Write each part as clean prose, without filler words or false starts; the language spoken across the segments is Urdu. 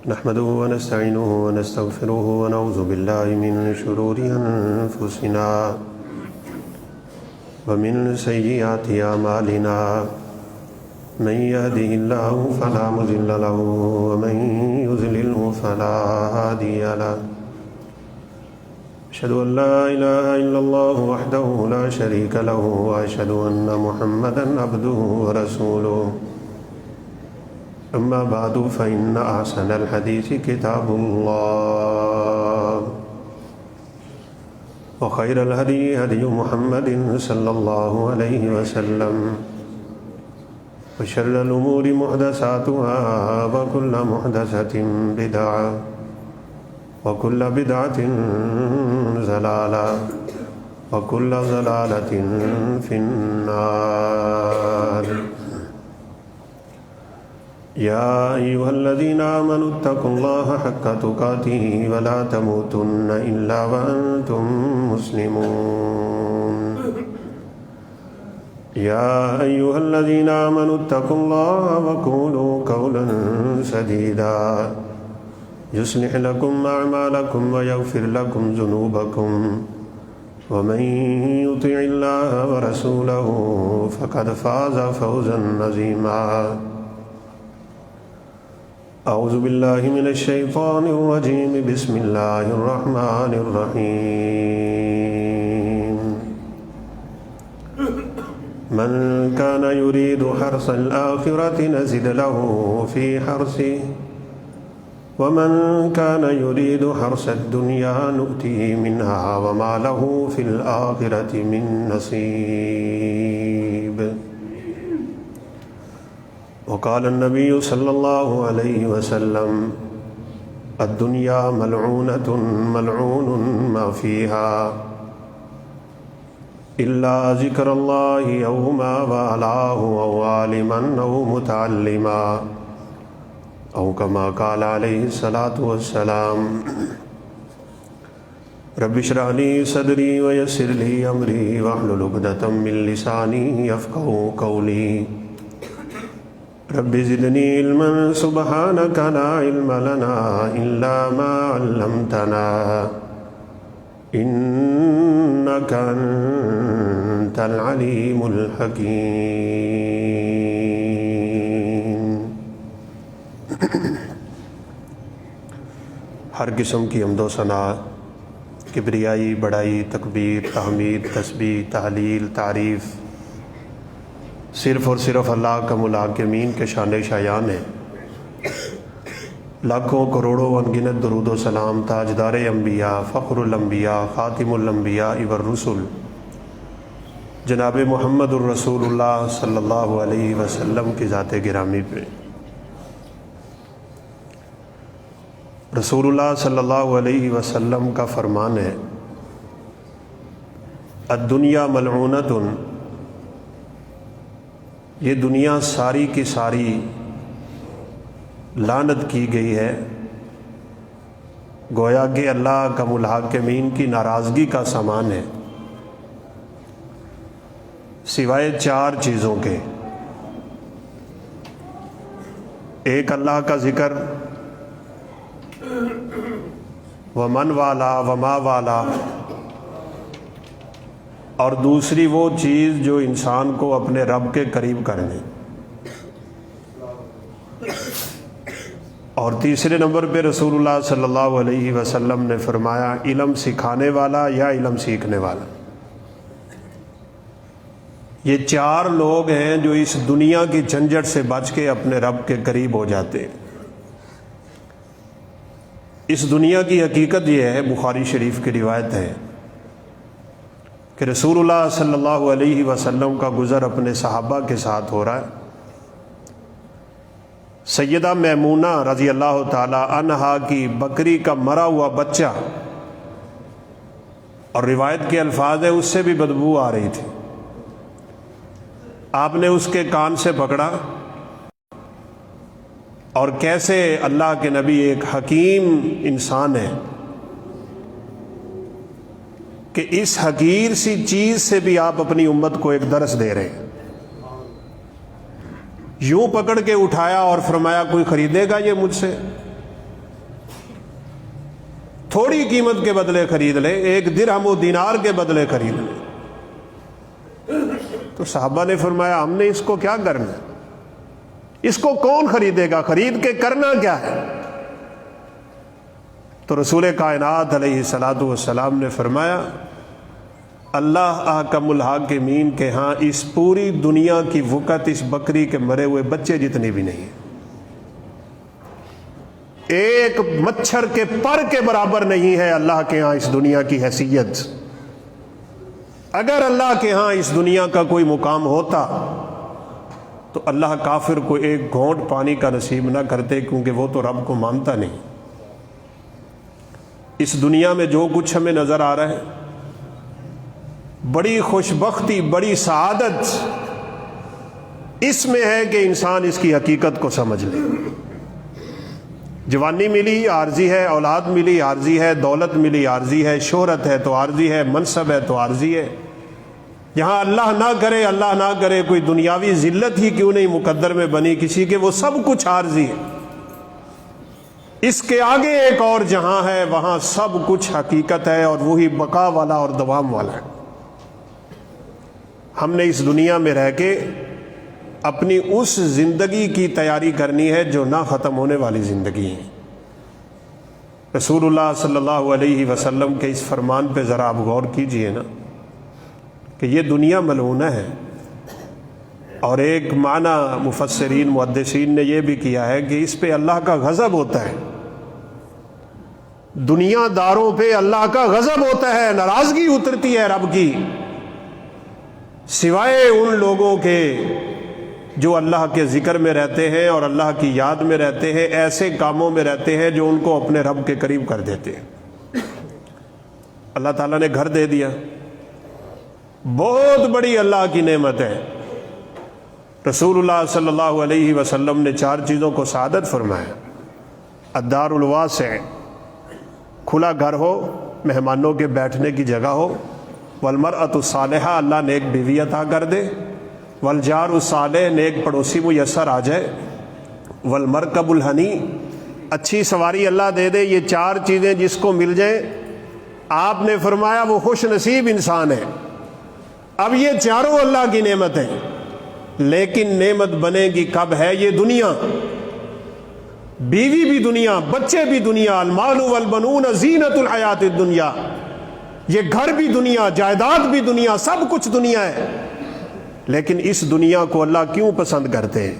نحمده ونستعينه ونستغفره ونعوذ بالله من شرور أنفسنا ومن سيئات أعمالنا من يهده الله فلا مضل له ومن يضلله فلا هادي له أشهد أن لا إله إلا الله وحده لا شريك له وأشهد أن محمدا عبده ورسوله أما بعد فإن أحسن الحديث كتاب الله وخير الهدي هدي محمد صلى الله عليه وسلم وشر الأمور محدثاتها وكل محدثة بدعة وكل بدعة ضلالة وكل ضلالة في النار يا أيها الذين آمنوا اتقوا الله حق تقاته ولا تموتن إلا وأنتم مسلمون يا أيها الذين آمنوا اتقوا الله وقولوا قولا سديدا يصلح لكم أعمالكم ويغفر لكم ذنوبكم ومن يطع الله ورسوله فقد فاز فوزا عظيما أعوذ بالله من الشيطان الرجيم بسم الله الرحمن الرحيم من كان يريد حرث الآخرة نزد له في حرثه ومن كان يريد حرث الدنيا نؤتيه منها وما له في الآخرة من نصيب وقال النبي صلى الله عليه وسلم الدنيا ملعونة ملعون ما فيها إلا ذكر الله أو ما والاه أو عالما أو متعلما أو كما قال عليه الصلاة والسلام رب اشرح لي صدري ويسر لي أمري واحلل عقدة من لساني يفقهوا قولي رب زدني علما سبحانك لا علم لنا إلا ما علمتنا إنك أنت العليم الحكيم ہر قسم کی حمد و ثنا، کبریائی، بڑائی، تکبیر، تحمید، تسبیح، تحلیل، تعریف صرف اور صرف اللہ کا ملاکمین کے شان شایان ہے۔ لاکھوں کروڑوں انگنت درود و سلام تاجدار انبیاء، فخر الانبیاء، خاتم الانبیاء والرسل جناب محمد الرسول اللہ صلی اللہ علیہ وسلم کی ذات گرامی پہ۔ رسول اللہ صلی اللہ علیہ وسلم کا فرمان ہے الدنیا ملعونۃ، یہ دنیا ساری کی ساری لعنت کی گئی ہے، گویا کہ اللہ کا ملاحقمین کی ناراضگی کا سامان ہے، سوائے چار چیزوں کے۔ ایک اللہ کا ذکر، ومن والا وما والا، اور دوسری وہ چیز جو انسان کو اپنے رب کے قریب کرنے، اور تیسرے نمبر پہ رسول اللہ صلی اللہ علیہ وسلم نے فرمایا علم سکھانے والا یا علم سیکھنے والا۔ یہ چار لوگ ہیں جو اس دنیا کی جھنجھٹ سے بچ کے اپنے رب کے قریب ہو جاتے ہیں۔ اس دنیا کی حقیقت یہ ہے، بخاری شریف کی روایت ہے کہ رسول اللہ صلی اللہ علیہ وسلم کا گزر اپنے صحابہ کے ساتھ ہو رہا ہے۔ سیدہ میمونہ رضی اللہ تعالی عنہا کی بکری کا مرا ہوا بچہ، اور روایت کے الفاظ ہیں اس سے بھی بدبو آ رہی تھی، آپ نے اس کے کان سے پکڑا، اور کیسے اللہ کے نبی ایک حکیم انسان ہے کہ اس حقیر سی چیز سے بھی آپ اپنی امت کو ایک درس دے رہے ہیں۔ یوں پکڑ کے اٹھایا اور فرمایا کوئی خریدے گا یہ مجھ سے؟ تھوڑی قیمت کے بدلے خرید لے، 1 درہم و دینار کے بدلے خرید لے۔ تو صحابہ نے فرمایا ہم نے اس کو کیا کرنا، اس کو کون خریدے گا، خرید کے کرنا کیا ہے؟ تو رسول کائنات علیہ الصلوۃ والسلام نے فرمایا اللہ احکم الحاکمین کے ہاں اس پوری دنیا کی وقت اس بکری کے مرے ہوئے بچے جتنی بھی نہیں ہے، ایک مچھر کے پر کے برابر نہیں ہے اللہ کے ہاں اس دنیا کی حیثیت۔ اگر اللہ کے ہاں اس دنیا کا کوئی مقام ہوتا تو اللہ کافر کو ایک گھونٹ پانی کا نصیب نہ کرتے، کیونکہ وہ تو رب کو مانتا نہیں۔ اس دنیا میں جو کچھ ہمیں نظر آ رہا ہے، بڑی خوش بختی، بڑی سعادت اس میں ہے کہ انسان اس کی حقیقت کو سمجھ لے۔ جوانی ملی عارضی ہے، اولاد ملی عارضی ہے، دولت ملی عارضی ہے، شہرت ہے تو عارضی ہے، منصب ہے تو عارضی ہے۔ یہاں اللہ نہ کرے کوئی دنیاوی ذلت ہی کیوں نہیں مقدر میں بنی کسی کے، وہ سب کچھ عارضی ہے۔ اس کے آگے ایک اور جہاں ہے، وہاں سب کچھ حقیقت ہے، اور وہی بقا والا اور دوام والا ہے۔ ہم نے اس دنیا میں رہ کے اپنی اس زندگی کی تیاری کرنی ہے جو نہ ختم ہونے والی زندگی ہے۔ رسول اللہ صلی اللہ علیہ وسلم کے اس فرمان پہ ذرا آپ غور کیجئے نا کہ یہ دنیا ملعونہ ہے، اور ایک معنی مفسرین محدثین نے یہ بھی کیا ہے کہ اس پہ اللہ کا غضب ہوتا ہے، دنیا داروں پہ اللہ کا غضب ہوتا ہے، ناراضگی اترتی ہے رب کی، سوائے ان لوگوں کے جو اللہ کے ذکر میں رہتے ہیں اور اللہ کی یاد میں رہتے ہیں، ایسے کاموں میں رہتے ہیں جو ان کو اپنے رب کے قریب کر دیتے ہیں۔ اللہ تعالیٰ نے گھر دے دیا، بہت بڑی اللہ کی نعمت ہے۔ رسول اللہ صلی اللہ علیہ وسلم نے 4 چیزوں کو سعادت فرمایا: الدار الواسع، کھلا گھر ہو، مہمانوں کے بیٹھنے کی جگہ ہو، والمرأۃ الصالحہ، اللہ نیک بیوی عطا کر دے، والجار الصالح، نیک پڑوسی میسر آ جائے، والمرکب الحنی، اچھی سواری اللہ دے دے۔ یہ 4 چیزیں جس کو مل جائیں، آپ نے فرمایا وہ خوش نصیب انسان ہے۔ اب یہ چاروں اللہ کی نعمت ہے، لیکن نعمت بنے گی کب ہے؟ یہ دنیا، بیوی بھی دنیا، بچے بھی دنیا، المال والبنون زینت الحیات الدنیا، یہ گھر بھی دنیا، جائیداد بھی دنیا، سب کچھ دنیا ہے۔ لیکن اس دنیا کو اللہ کیوں پسند کرتے ہیں؟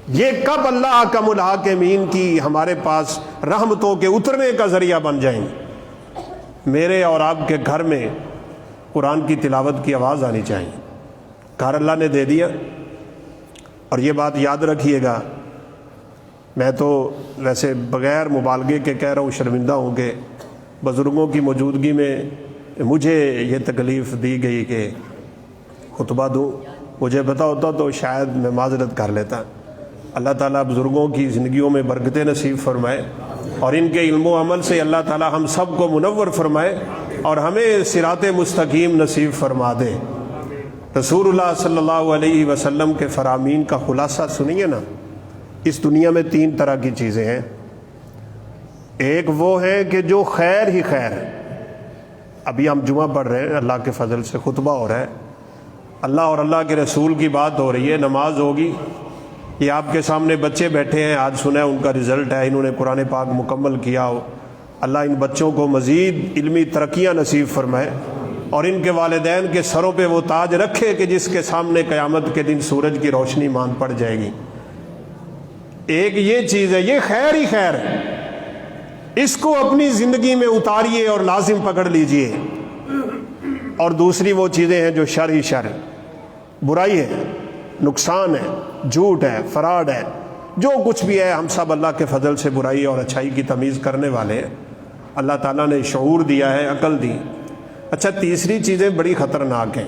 یہ کب اللہ احکم الحاکمین کی ہمارے پاس رحمتوں کے اترنے کا ذریعہ بن جائیں گے؟ میرے اور آپ کے گھر میں قرآن کی تلاوت کی آواز آنی چاہیے۔ گھر اللہ نے دے دیا، اور یہ بات یاد رکھیے گا، میں تو ویسے بغیر مبالغے کے کہہ رہا ہوں، شرمندہ ہوں کہ بزرگوں کی موجودگی میں مجھے یہ تکلیف دی گئی کہ خطبہ دوں۔ مجھے پتہ ہوتا تو شاید میں معذرت کر لیتا۔ اللہ تعالیٰ بزرگوں کی زندگیوں میں برکتیں نصیب فرمائے، اور ان کے علم و عمل سے اللہ تعالیٰ ہم سب کو منور فرمائے، اور ہمیں صراط مستقیم نصیب فرما دے۔ رسول اللہ صلی اللہ علیہ وسلم کے فرامین کا خلاصہ سنیے نا۔ اس دنیا میں 3 طرح کی چیزیں ہیں۔ ایک وہ ہے کہ جو خیر ہی خیر ہے۔ ابھی ہم جمعہ پڑھ رہے ہیں، اللہ کے فضل سے خطبہ ہو رہا ہے، اللہ اور اللہ کے رسول کی بات ہو رہی ہے، نماز ہوگی، یہ آپ کے سامنے بچے بیٹھے ہیں، آج سنا ان کا رزلٹ ہے، انہوں نے قرآن پاک مکمل کیا ہو۔ اللہ ان بچوں کو مزید علمی ترقیاں نصیب فرمائے، اور ان کے والدین کے سروں پہ وہ تاج رکھے کہ جس کے سامنے قیامت کے دن سورج کی روشنی مان پڑ جائے گی۔ ایک یہ چیز ہے، یہ خیر ہی خیر ہے، اس کو اپنی زندگی میں اتاریے اور لازم پکڑ لیجئے۔ اور دوسری وہ چیزیں ہیں جو شر ہی شر ہے، برائی ہے، نقصان ہے، جھوٹ ہے، فراڈ ہے، جو کچھ بھی ہے، ہم سب اللہ کے فضل سے برائی اور اچھائی کی تمیز کرنے والے ہیں۔ اللہ تعالیٰ نے شعور دیا ہے، عقل دی۔ اچھا، تیسری چیزیں بڑی خطرناک ہیں،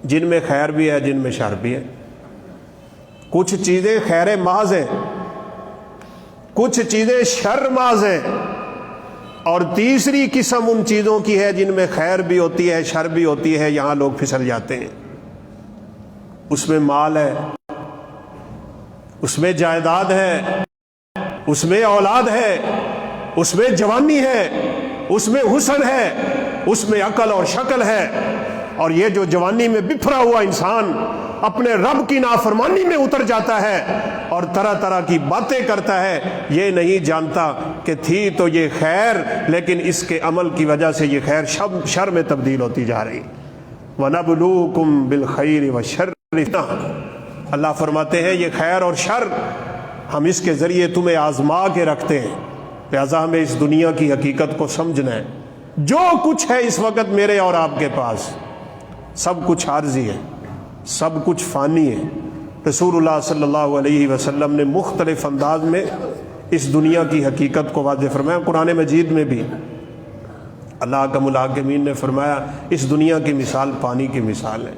جن میں خیر بھی ہے، جن میں شر بھی ہے۔ کچھ چیزیں خیر محض ہیں، کچھ چیزیں شر محض ہیں، اور تیسری قسم ان چیزوں کی ہے جن میں خیر بھی ہوتی ہے، شر بھی ہوتی ہے، یہاں لوگ پھسل جاتے ہیں۔ اس میں مال ہے، اس میں جائیداد ہے، اس میں اولاد ہے، اس میں جوانی ہے، اس میں حسن ہے، اس میں عقل اور شکل ہے، اور یہ جو جوانی میں بپھرا ہوا انسان اپنے رب کی نافرمانی میں اتر جاتا ہے اور طرح طرح کی باتیں کرتا ہے، یہ نہیں جانتا کہ تھی تو یہ خیر، لیکن اس کے عمل کی وجہ سے یہ خیر شر میں تبدیل ہوتی جا رہی۔ وَنَبْلُوكُمْ بِالْخَيْرِ وَالشَّرِّ فِتْنَةً، اللہ فرماتے ہیں یہ خیر اور شر ہم اس کے ذریعے تمہیں آزما کے رکھتے ہیں، لہذا ہمیں اس دنیا کی حقیقت کو سمجھنا ہے۔ جو کچھ ہے اس وقت میرے اور آپ کے پاس، سب کچھ عارضی ہے، سب کچھ فانی ہے۔ رسول اللہ صلی اللہ علیہ وسلم نے مختلف انداز میں اس دنیا کی حقیقت کو واضح فرمایا۔ قرآن مجید میں بھی اللہ کا الحاکمین نے فرمایا اس دنیا کی مثال پانی کی مثال ہے۔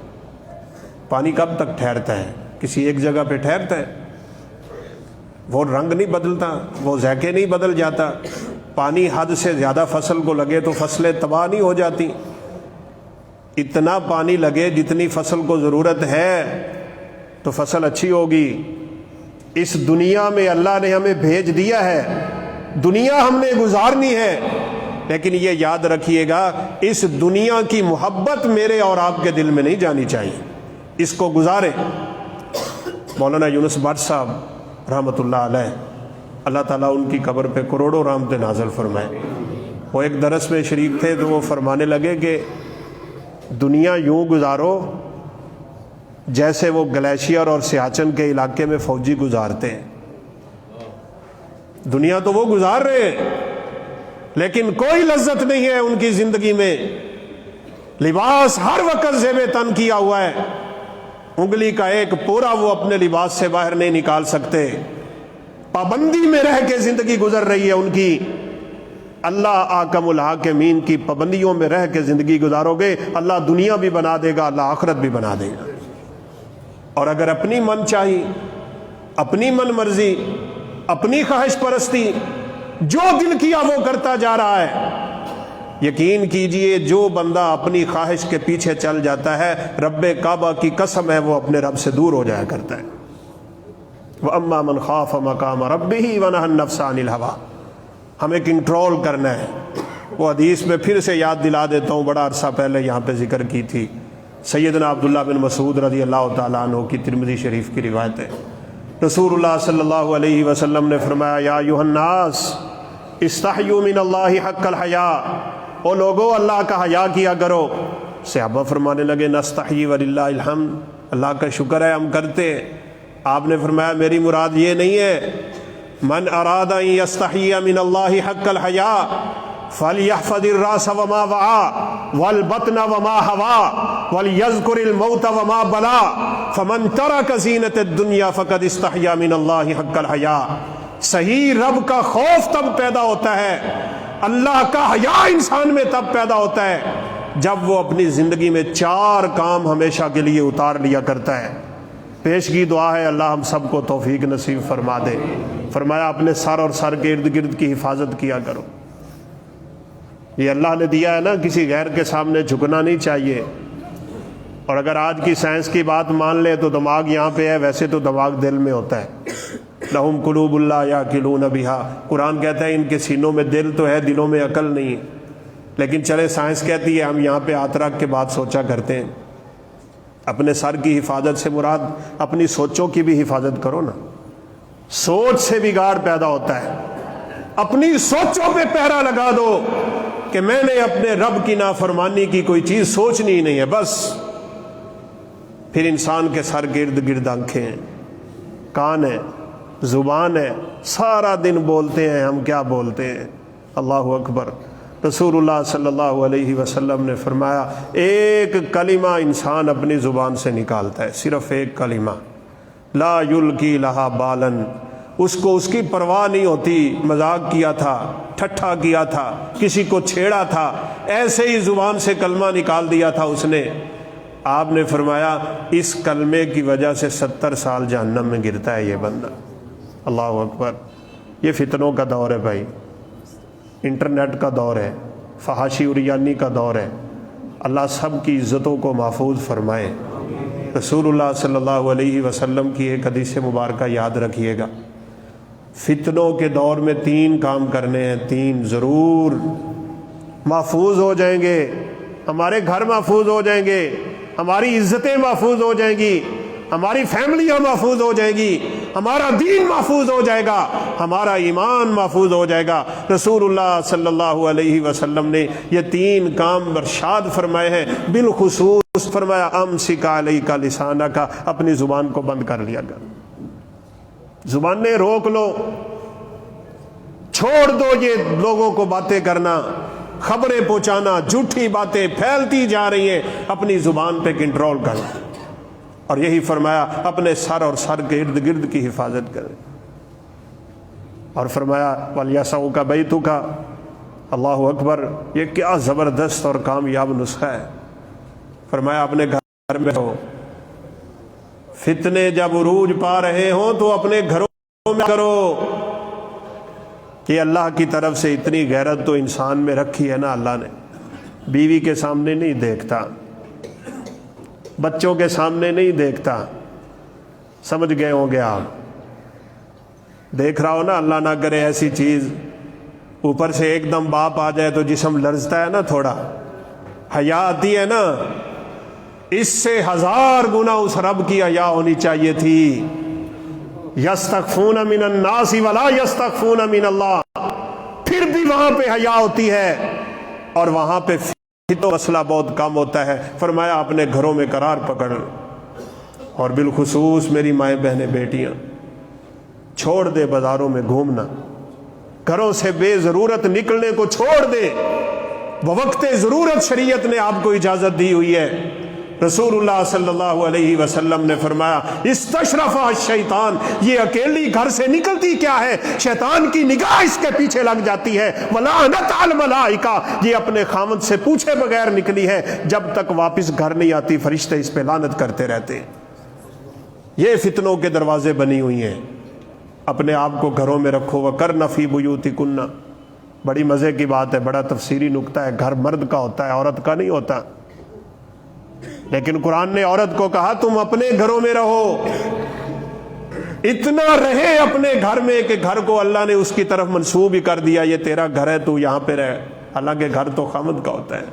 پانی کب تک ٹھہرتا ہے؟ کسی ایک جگہ پہ ٹھہرتا ہے، وہ رنگ نہیں بدلتا، وہ ذائقے نہیں بدل جاتا۔ پانی حد سے زیادہ فصل کو لگے تو فصلیں تباہ نہیں ہو جاتی، اتنا پانی لگے جتنی فصل کو ضرورت ہے تو فصل اچھی ہوگی۔ اس دنیا میں اللہ نے ہمیں بھیج دیا ہے، دنیا ہم نے گزارنی ہے، لیکن یہ یاد رکھیے گا اس دنیا کی محبت میرے اور آپ کے دل میں نہیں جانی چاہیے، اس کو گزاریں۔ مولانا یونس بٹ صاحب رحمۃ اللہ علیہ، اللہ تعالیٰ ان کی قبر پہ کروڑوں رحمتیں نازل فرمائے، وہ ایک درس میں شریک تھے تو وہ فرمانے لگے کہ دنیا یوں گزارو جیسے وہ گلیشیئر اور سیاچن کے علاقے میں فوجی گزارتے ہیں۔ دنیا تو وہ گزار رہے ہیں لیکن کوئی لذت نہیں ہے ان کی زندگی میں، لباس ہر وقت زیب تن کیا ہوا ہے، انگلی کا ایک پورا وہ اپنے لباس سے باہر نہیں نکال سکتے، پابندی میں رہ کے زندگی گزر رہی ہے ان کی۔ اللہ آکم الحاکمین کی پابندیوں میں رہ کے زندگی گزارو گے، اللہ دنیا بھی بنا دے گا، اللہ آخرت بھی بنا دے گا۔ اور اگر اپنی من چاہی، اپنی من مرضی، اپنی خواہش پرستی، جو دل کیا وہ کرتا جا رہا ہے، یقین کیجئے جو بندہ اپنی خواہش کے پیچھے چل جاتا ہے، رب کعبہ کی قسم ہے وہ اپنے رب سے دور ہو جایا کرتا ہے۔ وَأَمَّا مَنْ خَافَ مَقَامَ رَبِّهِ وَنَهَى النَّفْسَ عَنِ الْهَوَىٰ، ہمیں کنٹرول کرنا ہے۔ وہ حدیث میں پھر سے یاد دلا دیتا ہوں، بڑا عرصہ پہلے یہاں پہ ذکر کی تھی، سیدنا عبداللہ بن مسعود رضی اللہ تعالیٰ عنہ کی ترمذی شریف کی روایت ہے۔ رسول اللہ صلی اللہ علیہ وسلم نے فرمایا یا ایھا الناس استحیوا من اللہ حق الحیاء، او لوگو اللہ کا حیا کیا کرو۔ صحابہ فرمانے لگے نستحیی وللہ الحمد، اللہ کا شکر ہے ہم کرتے ہیں۔ آپ نے فرمایا میری مراد یہ نہیں ہے، من اراد ان یستحیی من اللہ حق الحیاء فلیحفظ الراس وما وعى والبطن وما هوى وليذكر الموت وما بلا فمن ترك زینۃ الدنیا فقد استحیا من اللہ حق الحیاء۔ صحیح رب کا خوف تب پیدا ہوتا ہے، اللہ کا حیا انسان میں تب پیدا ہوتا ہے جب وہ اپنی زندگی میں چار کام ہمیشہ کے لیے اتار لیا کرتا ہے۔ پیشگی دعا ہے اللہ ہم سب کو توفیق نصیب فرما دے۔ فرمایا اپنے سر اور سر کے ارد گرد کی حفاظت کیا کرو، یہ اللہ نے دیا ہے نا، کسی غیر کے سامنے جھکنا نہیں چاہیے۔ اور اگر آج کی سائنس کی بات مان لے تو دماغ یہاں پہ ہے، ویسے تو دماغ دل میں ہوتا ہے۔ لہم قلوب لا یعقلون بہا، قرآن کہتا ہے ان کے سینوں میں دل تو ہے، دلوں میں عقل نہیں ہے۔ لیکن چلے سائنس کہتی ہے ہم یہاں پہ ہاتھ رکھ کے بات سوچا کرتے ہیں۔ اپنے سر کی حفاظت سے مراد اپنی سوچوں کی بھی حفاظت کرو نا، سوچ سے بگاڑ پیدا ہوتا ہے۔ اپنی سوچوں پہ پہرا لگا دو کہ میں نے اپنے رب کی نافرمانی کی کوئی چیز سوچنی ہی نہیں ہے، بس۔ پھر انسان کے سر کے ارد گرد آنکھیں ہیں، کان ہے، زبان ہے، سارا دن بولتے ہیں ہم کیا بولتے ہیں، اللہ اکبر۔ رسول اللہ صلی اللہ علیہ وسلم نے فرمایا ایک کلمہ انسان اپنی زبان سے نکالتا ہے، صرف ایک کلمہ، لا یلقی لہا بالن، اس کو اس کی پرواہ نہیں ہوتی، مذاق کیا تھا، ٹھٹھا کیا تھا، کسی کو چھیڑا تھا، ایسے ہی زبان سے کلمہ نکال دیا تھا اس نے۔ آپ نے فرمایا اس کلمے کی وجہ سے 70 سال جہنم میں گرتا ہے یہ بندہ۔ اللہ اکبر۔ یہ فتنوں کا دور ہے بھائی، انٹرنیٹ کا دور ہے، فحاشی اریانی کا دور ہے۔ اللہ سب کی عزتوں کو محفوظ فرمائے۔ رسول اللہ صلی اللہ علیہ وسلم کی ایک حدیث مبارکہ یاد رکھیے گا، فتنوں کے دور میں 3 کام کرنے ہیں، 3 ضرور محفوظ ہو جائیں گے، ہمارے گھر محفوظ ہو جائیں گے، ہماری عزتیں محفوظ ہو جائیں گی، ہماری فیملیاں محفوظ ہو جائیں گی، ہمارا دین محفوظ ہو جائے گا، ہمارا ایمان محفوظ ہو جائے گا۔ رسول اللہ صلی اللہ علیہ وسلم نے یہ 3 کام ارشاد فرمائے ہیں، بالخصوص فرمایا امسک علیک لسانک، اپنی زبان کو بند کر لیا کر، زبانیں روک لو، چھوڑ دو یہ لوگوں کو باتیں کرنا، خبریں پہنچانا، جھوٹی باتیں پھیلتی جا رہی ہیں، اپنی زبان پہ کنٹرول کرنا۔ اور یہی فرمایا اپنے سر اور سر کے ارد گرد کی حفاظت کریں، اور فرمایا وَلْيَسَعُكَ بَيْتُكَ، اللہ اکبر، یہ کیا زبردست اور کامیاب نسخہ ہے۔ فرمایا اپنے گھر میں ہو، فتنے جب عروج پا رہے ہوں تو اپنے گھروں میں کرو، کہ اللہ کی طرف سے اتنی غیرت تو انسان میں رکھی ہے نا اللہ نے، بیوی کے سامنے نہیں دیکھتا، بچوں کے سامنے نہیں دیکھتا، سمجھ گئے ہوں گے آپ، دیکھ رہا ہو نا، اللہ نہ کرے ایسی چیز، اوپر سے ایک دم باپ آ جائے تو جسم لرزتا ہے نا، تھوڑا حیا آتی ہے نا، اس سے 1000 گنا اس رب کی حیا ہونی چاہیے تھی۔ یستخفون من الناس ولا یستخفون من اللہ، پھر بھی وہاں پہ حیا ہوتی ہے، اور وہاں پہ تو مسئلہ بہت کم ہوتا ہے۔ فرمایا اپنے گھروں میں قرار پکڑ، اور بالخصوص میری مائیں بہنیں بیٹیاں، چھوڑ دے بازاروں میں گھومنا، گھروں سے بے ضرورت نکلنے کو چھوڑ دے، بوقت ضرورت شریعت نے آپ کو اجازت دی ہوئی ہے۔ رسول اللہ صلی اللہ علیہ وسلم نے فرمایا استشرف الشیطان، یہ اکیلی گھر سے نکلتی کیا ہے، شیطان کی نگاہ اس کے پیچھے لگ جاتی ہے، ولعنت علی الملائکہ، یہ اپنے خامد سے پوچھے بغیر نکلی ہے، جب تک واپس گھر نہیں آتی فرشتے اس پہ لعنت کرتے رہتے ہیں۔ یہ فتنوں کے دروازے بنی ہوئی ہیں، اپنے آپ کو گھروں میں رکھو، وَقَرْنَ فِي بُيُوتِكُنَّ، بڑی مزے کی بات ہے، بڑا تفسیری نکتہ ہے، گھر مرد کا ہوتا ہے، عورت کا نہیں ہوتا، لیکن قرآن نے عورت کو کہا تم اپنے گھروں میں رہو، اتنا رہے اپنے گھر میں کہ گھر کو اللہ نے اس کی طرف منسوب ہی کر دیا، یہ تیرا گھر ہے تو یہاں پہ رہ، حالانکہ گھر تو خامد کا ہوتا ہے۔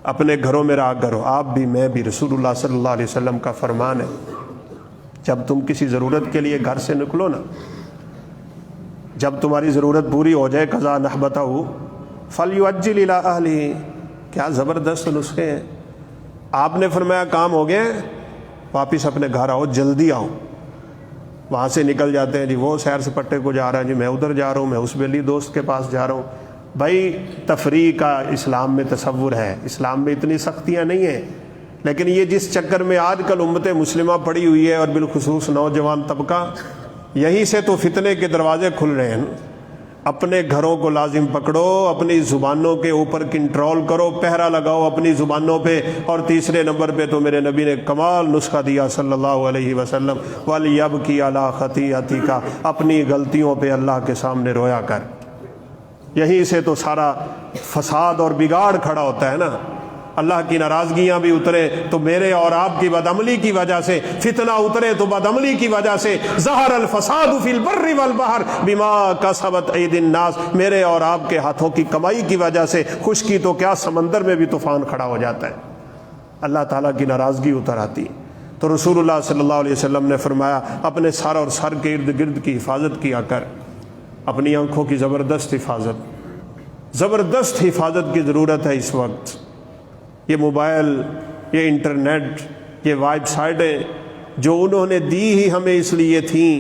اپنے گھروں میں رہا کرو، آپ بھی میں بھی، رسول اللہ صلی اللہ علیہ وسلم کا فرمان ہے، جب تم کسی ضرورت کے لیے گھر سے نکلو نا، جب تمہاری ضرورت پوری ہو جائے، قضا نحبتہ فلیعجل الی اہلہ، کیا زبردست نسخے ہیں۔ آپ نے فرمایا کام ہو گئے، واپس اپنے گھر آؤ، جلدی آؤ، وہاں سے نکل جاتے ہیں، جی وہ سیر سپاٹے کو جا رہا ہے، جی میں ادھر جا رہا ہوں، میں اس بیلی دوست کے پاس جا رہا ہوں۔ بھائی تفریح کا اسلام میں تصور ہے، اسلام میں اتنی سختیاں نہیں ہیں، لیکن یہ جس چکر میں آج کل امت مسلمہ پڑی ہوئی ہے، اور بالخصوص نوجوان طبقہ، یہیں سے تو فتنے کے دروازے کھل رہے ہیں۔ اپنے گھروں کو لازم پکڑو، اپنی زبانوں کے اوپر کنٹرول کرو، پہرا لگاؤ اپنی زبانوں پہ، اور تیسرے نمبر پہ تو میرے نبی نے کمال نسخہ دیا صلی اللہ علیہ وسلم، وَلْيَبْكِ عَلَىٰ خَطِيئَتِكَ، اپنی غلطیوں پہ اللہ کے سامنے رویا کر۔ یہیں سے تو سارا فساد اور بگاڑ کھڑا ہوتا ہے نا، اللہ کی ناراضگیاں بھی اترے تو میرے اور آپ کی بدعملی کی وجہ سے، فتنہ اترے تو بدعملی کی وجہ سے، ظہر الفساد فی البر والبحر بما کسبت ایدی الناس، میرے اور آپ کے ہاتھوں کی کمائی کی وجہ سے، خشکی تو کیا سمندر میں بھی طوفان کھڑا ہو جاتا ہے، اللہ تعالیٰ کی ناراضگی اتر آتی۔ تو رسول اللہ صلی اللہ علیہ وسلم نے فرمایا اپنے سر اور سر کے ارد گرد کی حفاظت کیا کر، اپنی آنکھوں کی زبردست حفاظت کی ضرورت ہے اس وقت۔ یہ موبائل، یہ انٹرنیٹ، یہ ویب سائٹیں جو انہوں نے دی ہی ہمیں اس لیے تھیں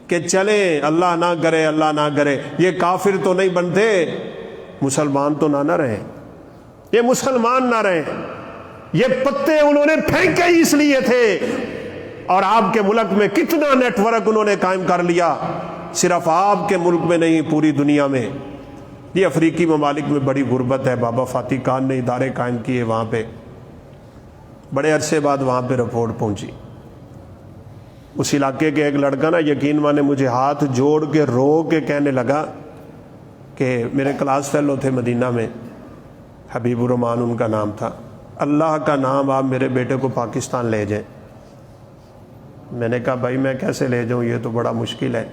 کہ چلیں، اللہ نہ کرے یہ کافر تو نہیں بنتے، مسلمان تو نہ رہیں، یہ مسلمان نہ رہیں، یہ پتے انہوں نے پھینکے ہی اس لیے تھے۔ اور آپ کے ملک میں کتنا نیٹ ورک انہوں نے قائم کر لیا، صرف آپ کے ملک میں نہیں، پوری دنیا میں۔ یہ افریقی ممالک میں بڑی غربت ہے، بابا فاتح خان نے ادارے قائم کیے وہاں پہ، بڑے عرصے بعد وہاں پہ رپورٹ پہنچی۔ اس علاقے کے ایک لڑکا نا، یقین مانے، مجھے ہاتھ جوڑ کے رو کے کہنے لگا کہ میرے کلاس فیلو تھے مدینہ میں، حبیب الرحمان ان کا نام تھا، اللہ کا نام آپ میرے بیٹے کو پاکستان لے جائیں۔ میں نے کہا بھائی میں کیسے لے جاؤں، یہ تو بڑا مشکل ہے۔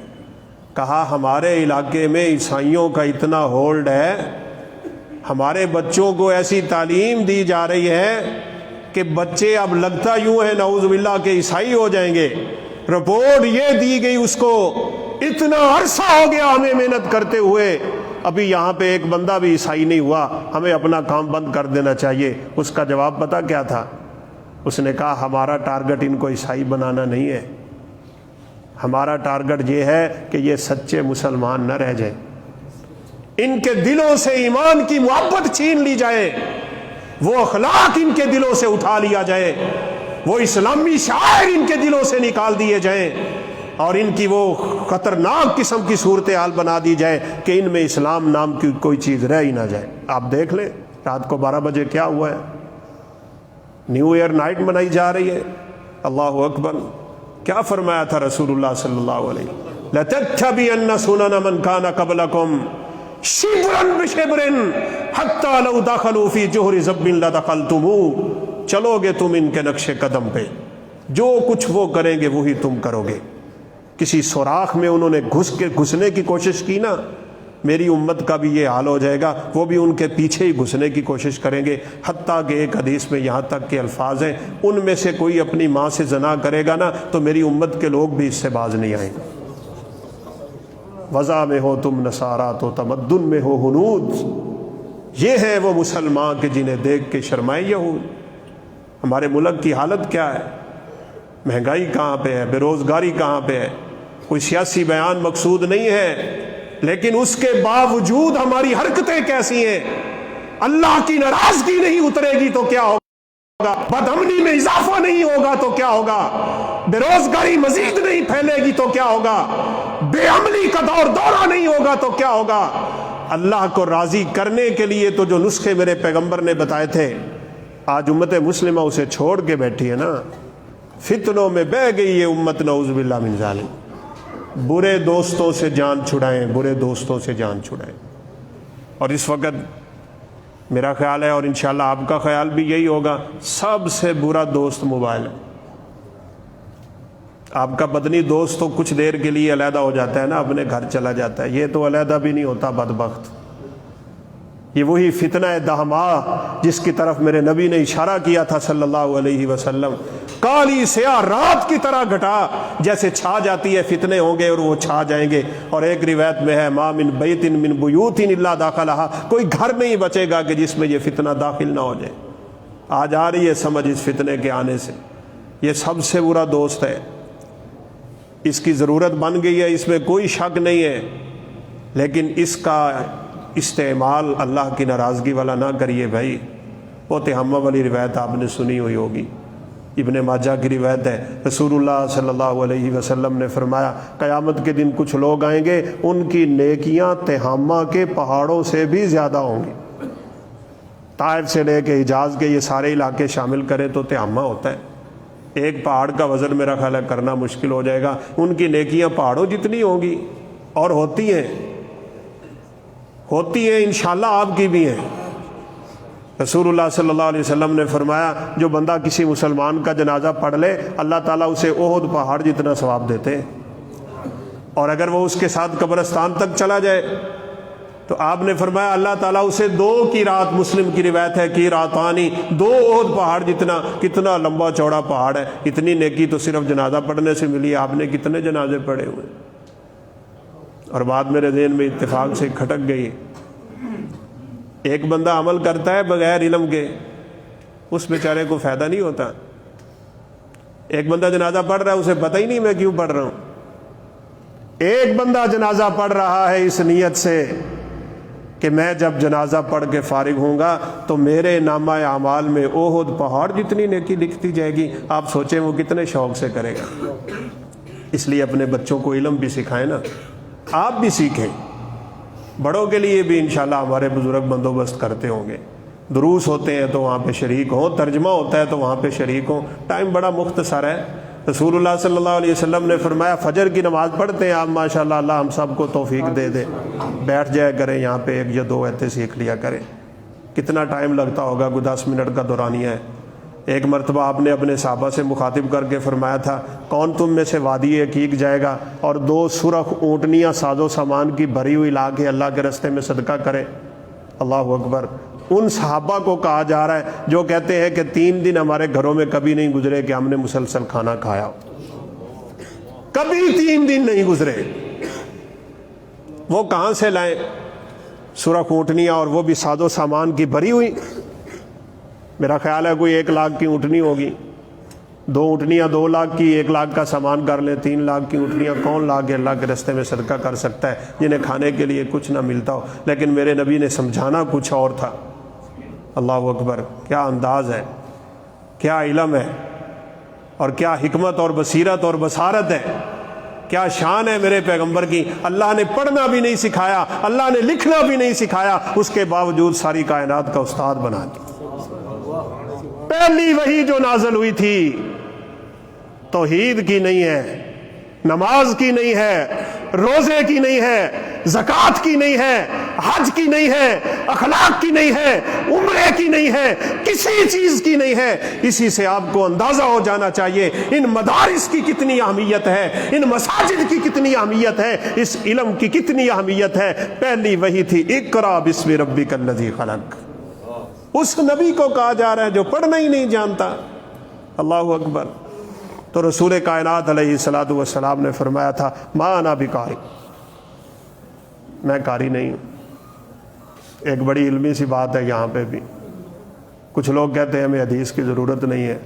کہا ہمارے علاقے میں عیسائیوں کا اتنا ہولڈ ہے، ہمارے بچوں کو ایسی تعلیم دی جا رہی ہے کہ بچے اب لگتا یوں ہے نعوذ باللہ کہ عیسائی ہو جائیں گے۔ رپورٹ یہ دی گئی اس کو، اتنا عرصہ ہو گیا ہمیں محنت کرتے ہوئے، ابھی یہاں پہ ایک بندہ بھی عیسائی نہیں ہوا، ہمیں اپنا کام بند کر دینا چاہیے۔ اس کا جواب پتہ کیا تھا؟ اس نے کہا ہمارا ٹارگٹ ان کو عیسائی بنانا نہیں ہے، ہمارا ٹارگٹ یہ ہے کہ یہ سچے مسلمان نہ رہ جائیں، ان کے دلوں سے ایمان کی محبت چھین لی جائے، وہ اخلاق ان کے دلوں سے اٹھا لیا جائے، وہ اسلامی شعائر ان کے دلوں سے نکال دیے جائیں، اور ان کی وہ خطرناک قسم کی صورتحال بنا دی جائے کہ ان میں اسلام نام کی کوئی چیز رہ ہی نہ جائے۔ آپ دیکھ لیں رات کو 12 بجے کیا ہوا ہے، نیو ایئر نائٹ منائی جا رہی ہے۔ اللہ اکبر، کیا فرمایا تھا رسول اللہ صلی اللہ علیہ وسلم؟ لَتَتَّبِعَنَّ سُنَنَ مَنْ كَانَ قَبْلَكُمْ شِبْرًا بِشِبْرٍ حَتَّى لَوْ دَخَلُوا فِي جُحْرِ ذَبٍّ لَدَخَلْتُمُوهُ، چلو گے تم ان کے نقش قدم پہ، جو کچھ وہ کریں گے وہی تم کرو گے۔ کسی سوراخ میں انہوں نے گھسنے کی کوشش کی نا، میری امت کا بھی یہ حال ہو جائے گا، وہ بھی ان کے پیچھے ہی گھسنے کی کوشش کریں گے۔ حتیٰ کہ ایک حدیث میں یہاں تک کے الفاظ ہیں، ان میں سے کوئی اپنی ماں سے زنا کرے گا نا تو میری امت کے لوگ بھی اس سے باز نہیں آئیں گے۔ وضع میں ہو تم نصارا تو تمدن میں ہو ہنود، یہ ہیں وہ مسلمان کہ جنہیں دیکھ کے شرمائے یہود۔ ہمارے ملک کی حالت کیا ہے؟ مہنگائی کہاں پہ ہے، بے روزگاری کہاں پہ ہے؟ کوئی سیاسی بیان مقصود نہیں ہے، لیکن اس کے باوجود ہماری حرکتیں کیسی ہیں؟ اللہ کی ناراضگی نہیں اترے گی تو کیا ہوگا؟ بد امنی میں اضافہ نہیں ہوگا تو کیا ہوگا؟ بے روزگاری مزید نہیں پھیلے گی تو کیا ہوگا؟ بے عملی کا دورہ نہیں ہوگا تو کیا ہوگا؟ اللہ کو راضی کرنے کے لیے تو جو نسخے میرے پیغمبر نے بتائے تھے، آج امت مسلمہ اسے چھوڑ کے بیٹھی ہے نا، فتنوں میں بہہ گئی یہ امت، نعوذ باللہ من ذالک۔ برے دوستوں سے جان چھڑائیں، برے دوستوں سے جان چھڑائیں۔ اور اس وقت میرا خیال ہے، اور انشاءاللہ آپ کا خیال بھی یہی ہوگا، سب سے برا دوست موبائل ہے۔ آپ کا بدنی دوست تو کچھ دیر کے لیے علیحدہ ہو جاتا ہے نا، اپنے گھر چلا جاتا ہے، یہ تو علیحدہ بھی نہیں ہوتا بدبخت۔ یہ وہی فتنہ دہما جس کی طرف میرے نبی نے اشارہ کیا تھا صلی اللہ علیہ وسلم، کالی سیاہ رات کی طرح گھٹا جیسے چھا جاتی ہے، فتنے ہوں گے اور وہ چھا جائیں گے۔ اور ایک روایت میں ہے ما من بیت من بیوت الا داخلھا، کوئی گھر نہیں بچے گا کہ جس میں یہ فتنہ داخل نہ ہو جائے۔ آج آ رہی ہے سمجھ اس فتنے کے آنے سے، یہ سب سے برا دوست ہے، اس کی ضرورت بن گئی ہے، اس میں کوئی شک نہیں ہے، لیکن اس کا استعمال اللہ کی ناراضگی والا نہ کریے بھائی۔ وہ تہمہ والی روایت آپ نے سنی ہوئی ہوگی، ابن ماجہ کی روایت ہے، رسول اللہ صلی اللہ علیہ وسلم نے فرمایا قیامت کے دن کچھ لوگ آئیں گے، ان کی نیکیاں تہامہ کے پہاڑوں سے بھی زیادہ ہوں گی۔ طائف سے لے کے حجاز کے یہ سارے علاقے شامل کریں تو تہامہ ہوتا ہے، ایک پہاڑ کا وزن میرا خیال ہے کرنا مشکل ہو جائے گا، ان کی نیکیاں پہاڑوں جتنی ہوں گی، اور ہوتی ہیں انشاءاللہ آپ کی بھی ہیں۔ رسول اللہ صلی اللہ علیہ وسلم نے فرمایا جو بندہ کسی مسلمان کا جنازہ پڑھ لے، اللہ تعالیٰ اسے احد پہاڑ جتنا ثواب دیتے ہیں، اور اگر وہ اس کے ساتھ قبرستان تک چلا جائے تو آپ نے فرمایا اللہ تعالیٰ اسے 2 کی رات، مسلم کی روایت ہے کہ راتانی 2 احد پہاڑ جتنا، کتنا لمبا چوڑا پہاڑ ہے، اتنی نیکی تو صرف جنازہ پڑھنے سے ملی۔ آپ نے کتنے جنازے پڑھے ہوئے؟ اور بات میرے ذہن میں اتفاق سے کھٹک گئی، ایک بندہ عمل کرتا ہے بغیر علم کے، اس بیچارے کو فائدہ نہیں ہوتا۔ ایک بندہ جنازہ پڑھ رہا ہے، اسے پتہ ہی نہیں میں کیوں پڑھ رہا ہوں۔ ایک بندہ جنازہ پڑھ رہا ہے اس نیت سے کہ میں جب جنازہ پڑھ کے فارغ ہوں گا تو میرے نامہ اعمال میں احد پہاڑ جتنی نیکی لکھتی جائے گی۔ آپ سوچیں وہ کتنے شوق سے کرے گا۔ اس لیے اپنے بچوں کو علم بھی سکھائیں نا، آپ بھی سیکھیں، بڑوں کے لیے بھی انشاءاللہ ہمارے بزرگ بندوبست کرتے ہوں گے، دروس ہوتے ہیں تو وہاں پہ شریک ہوں، ترجمہ ہوتا ہے تو وہاں پہ شریک ہوں۔ ٹائم بڑا مختصر ہے، رسول اللہ صلی اللہ علیہ وسلم نے فرمایا فجر کی نماز پڑھتے ہیں آپ ماشاءاللہ، اللہ ہم سب کو توفیق دے دے، بیٹھ جایا کریں یہاں پہ 1 یا 2 ایتے سیکھ لیا کریں۔ کتنا ٹائم لگتا ہوگا، کوئی 10 منٹ کا دورانیہ ہے، ایک مرتبہ آپ نے اپنے صحابہ سے مخاطب کر کے فرمایا تھا، کون تم میں سے وادی عقیق جائے گا اور 2 سرخ اونٹنیاں ساز و سامان کی بھری ہوئی لا کے اللہ کے راستے میں صدقہ کرے؟ اللہ اکبر۔ ان صحابہ کو کہا جا رہا ہے جو کہتے ہیں کہ 3 دن ہمارے گھروں میں کبھی نہیں گزرے کہ ہم نے مسلسل کھانا کھایا، کبھی 3 دن نہیں گزرے۔ وہ کہاں سے لائیں سرخ اونٹنیاں، اور وہ بھی ساز و سامان کی بھری ہوئی؟ میرا خیال ہے کوئی 1 لاکھ کی اونٹنی ہوگی، 2 اونٹنیاں 2 لاکھ کی، 1 لاکھ کا سامان کر لیں، 3 لاکھ کی اونٹنیاں کون لا کے اللہ کے راستے میں صدقہ کر سکتا ہے جنہیں کھانے کے لیے کچھ نہ ملتا ہو؟ لیکن میرے نبی نے سمجھانا کچھ اور تھا۔ اللہ اکبر، کیا انداز ہے، کیا علم ہے، اور کیا حکمت اور بصیرت اور بصارت ہے، کیا شان ہے میرے پیغمبر کی۔ اللہ نے پڑھنا بھی نہیں سکھایا، اللہ نے لکھنا بھی نہیں سکھایا، اس کے باوجود ساری کائنات کا استاد بنا دیا۔ پہلی وحی جو نازل ہوئی تھی توحید کی نہیں ہے، نماز کی نہیں ہے، روزے کی نہیں ہے، زکوٰۃ کی نہیں ہے، حج کی نہیں ہے، اخلاق کی نہیں ہے، عمرے کی نہیں ہے، کسی چیز کی نہیں ہے۔ اسی سے آپ کو اندازہ ہو جانا چاہیے ان مدارس کی کتنی اہمیت ہے، ان مساجد کی کتنی اہمیت ہے، اس علم کی کتنی اہمیت ہے۔ پہلی وحی تھی اقرأ بسم ربک الذی خلق۔ اس نبی کو کہا جا رہا ہے جو پڑھنا ہی نہیں جانتا۔ اللہ اکبر۔ تو رسول کائنات علیہ الصلوۃ والسلام نے فرمایا تھا، ما انا بقاری، میں قاری نہیں ہوں۔ ایک بڑی علمی سی بات ہے یہاں پہ بھی۔ کچھ لوگ کہتے ہیں ہمیں حدیث کی ضرورت نہیں ہے،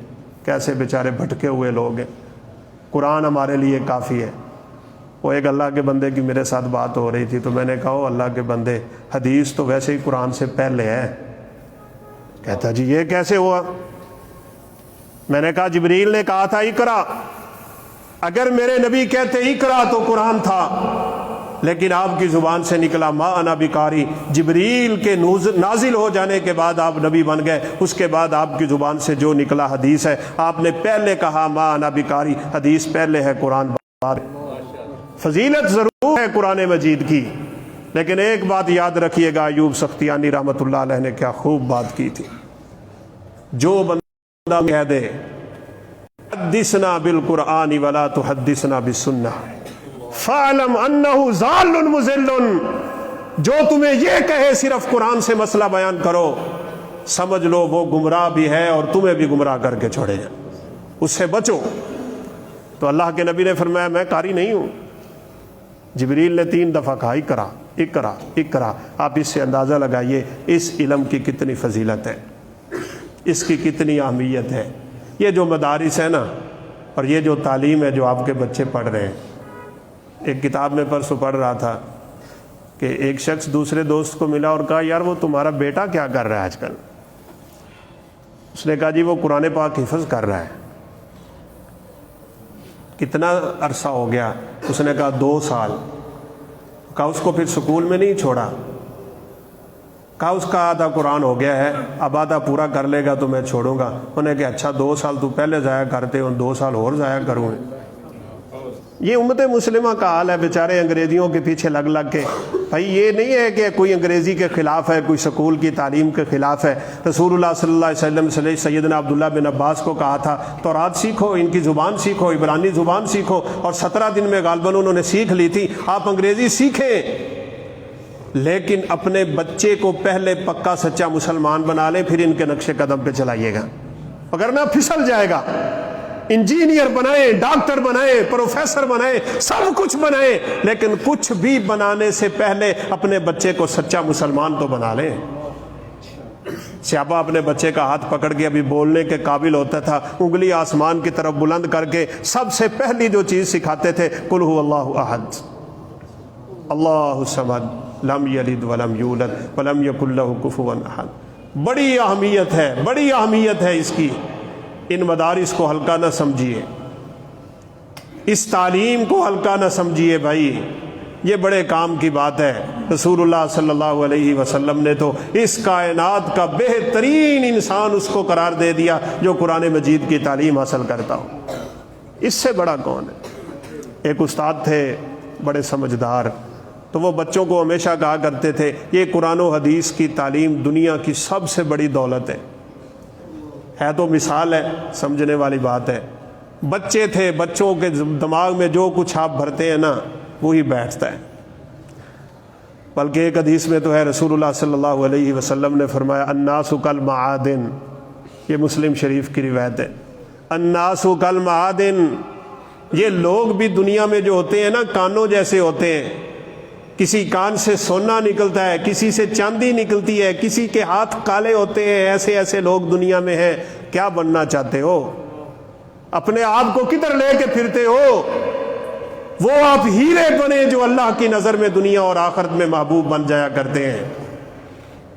کیسے بیچارے بھٹکے ہوئے لوگ ہیں، قرآن ہمارے لیے کافی ہے۔ وہ ایک اللہ کے بندے کی میرے ساتھ بات ہو رہی تھی تو میں نے کہا، اللہ کے بندے، حدیث تو ویسے ہی قرآن سے پہلے ہے۔ کہتا جی یہ کیسے ہوا؟ میں نے کہا جبریل نے کہا تھا اقرا، اگر میرے نبی کہتے اقرا تو قرآن تھا، لیکن آپ کی زبان سے نکلا ما انا بقاری۔ جبریل کے نازل ہو جانے کے بعد آپ نبی بن گئے، اس کے بعد آپ کی زبان سے جو نکلا حدیث ہے۔ آپ نے پہلے کہا ما انا بقاری، حدیث پہلے ہے، قرآن بعد۔ فضیلت ضرور ہے قرآن مجید کی، لیکن ایک بات یاد رکھیے گا، ایوب سختیانی رحمۃ اللہ علیہ نے کیا خوب بات کی تھی۔ جو بندہ کہہ دے حدثنا بالقرآن ولا تحدثنا بالسنہ فاعلم انہ ضال مضل، جو تمہیں یہ کہے صرف قرآن سے مسئلہ بیان کرو، سمجھ لو وہ گمراہ بھی ہے اور تمہیں بھی گمراہ کر کے چھوڑے گا، اس سے بچو۔ تو اللہ کے نبی نے فرمایا میں قاری نہیں ہوں۔ جبریل نے 3 دفعہ کہا اقرا اقرا اقرا۔ آپ اس سے اندازہ لگائیے اس علم کی کتنی فضیلت ہے، اس کی کتنی اہمیت ہے۔ یہ جو مدارس ہے نا، اور یہ جو تعلیم ہے جو آپ کے بچے پڑھ رہے ہیں، ایک کتاب میں پرسوں پڑھ رہا تھا کہ ایک شخص دوسرے دوست کو ملا اور کہا یار وہ تمہارا بیٹا کیا کر رہا ہے آج کل؟ اس نے کہا جی وہ قرآن پاک حفظ کر رہا ہے۔ کتنا عرصہ ہو گیا؟ اس نے کہا 2 سال۔ کہا اس کو پھر سکول میں نہیں چھوڑا؟ کہا اس کا آدھا قرآن ہو گیا ہے، اب آدھا پورا کر لے گا تو میں چھوڑوں گا۔ انہوں نے کہا اچھا 2 سال تو پہلے ضائع کرتے ہو، 2 سال اور ضائع کروں۔ یہ امت مسلمہ کا حال ہے، بیچارے انگریزیوں کے پیچھے لگ لگ کے۔ بھائی یہ نہیں ہے کہ کوئی انگریزی کے خلاف ہے، کوئی سکول کی تعلیم کے خلاف ہے۔ رسول اللہ صلی اللہ علیہ وسلم سے سیدنا عبداللہ بن عباس کو کہا تھا تورات سیکھو، ان کی زبان سیکھو، عبرانی زبان سیکھو، اور 17 دن میں غالباً انہوں نے سیکھ لی تھی۔ آپ انگریزی سیکھیں، لیکن اپنے بچے کو پہلے پکا سچا مسلمان بنا لیں، پھر ان کے نقش قدم پہ چلائیے گا، وگرنہ پھسل جائے گا۔ انجینئر بنائیں، ڈاکٹر بنائیں، پروفیسر بنائیں، سب کچھ بنائیں، لیکن کچھ بھی بنانے سے پہلے اپنے بچے کو سچا مسلمان تو بنا لیں۔ صحابہ اپنے بچے کا ہاتھ پکڑ کے ابھی بولنے کے قابل ہوتا تھا، انگلی آسمان کی طرف بلند کر کے سب سے پہلی جو چیز سکھاتے تھے قل هو اللہ احد اللہ الصمد لم یلد ولم یولد ولم یکن لہ کفوا احد۔ بڑی اہمیت ہے، بڑی اہمیت ہے اس کی۔ ان مدارس کو ہلکا نہ سمجھیے، اس تعلیم کو ہلکا نہ سمجھیے بھائی، یہ بڑے کام کی بات ہے۔ رسول اللہ صلی اللہ علیہ وسلم نے تو اس کائنات کا بہترین انسان اس کو قرار دے دیا جو قرآن مجید کی تعلیم حاصل کرتا ہو۔ اس سے بڑا کون ہے؟ ایک استاد تھے بڑے سمجھدار، تو وہ بچوں کو ہمیشہ کہا کرتے تھے یہ قرآن و حدیث کی تعلیم دنیا کی سب سے بڑی دولت ہے۔ ہے تو مثال ہے، سمجھنے والی بات ہے۔ بچے تھے، بچوں کے دماغ میں جو کچھ آپ بھرتے ہیں نا وہی بیٹھتا ہے۔ بلکہ ایک حدیث میں تو ہے، رسول اللہ صلی اللہ علیہ وسلم نے فرمایا الناس کالمعادن، یہ مسلم شریف کی روایت ہے، الناس کالمعادن، یہ لوگ بھی دنیا میں جو ہوتے ہیں نا کانوں جیسے ہوتے ہیں، کسی کان سے سونا نکلتا ہے، کسی سے چاندی نکلتی ہے، کسی کے ہاتھ کالے ہوتے ہیں، ایسے ایسے لوگ دنیا میں ہیں۔ کیا بننا چاہتے ہو؟ اپنے آپ کو کدھر لے کے پھرتے ہو؟ وہ آپ ہیرے بنے جو اللہ کی نظر میں دنیا اور آخرت میں محبوب بن جایا کرتے ہیں۔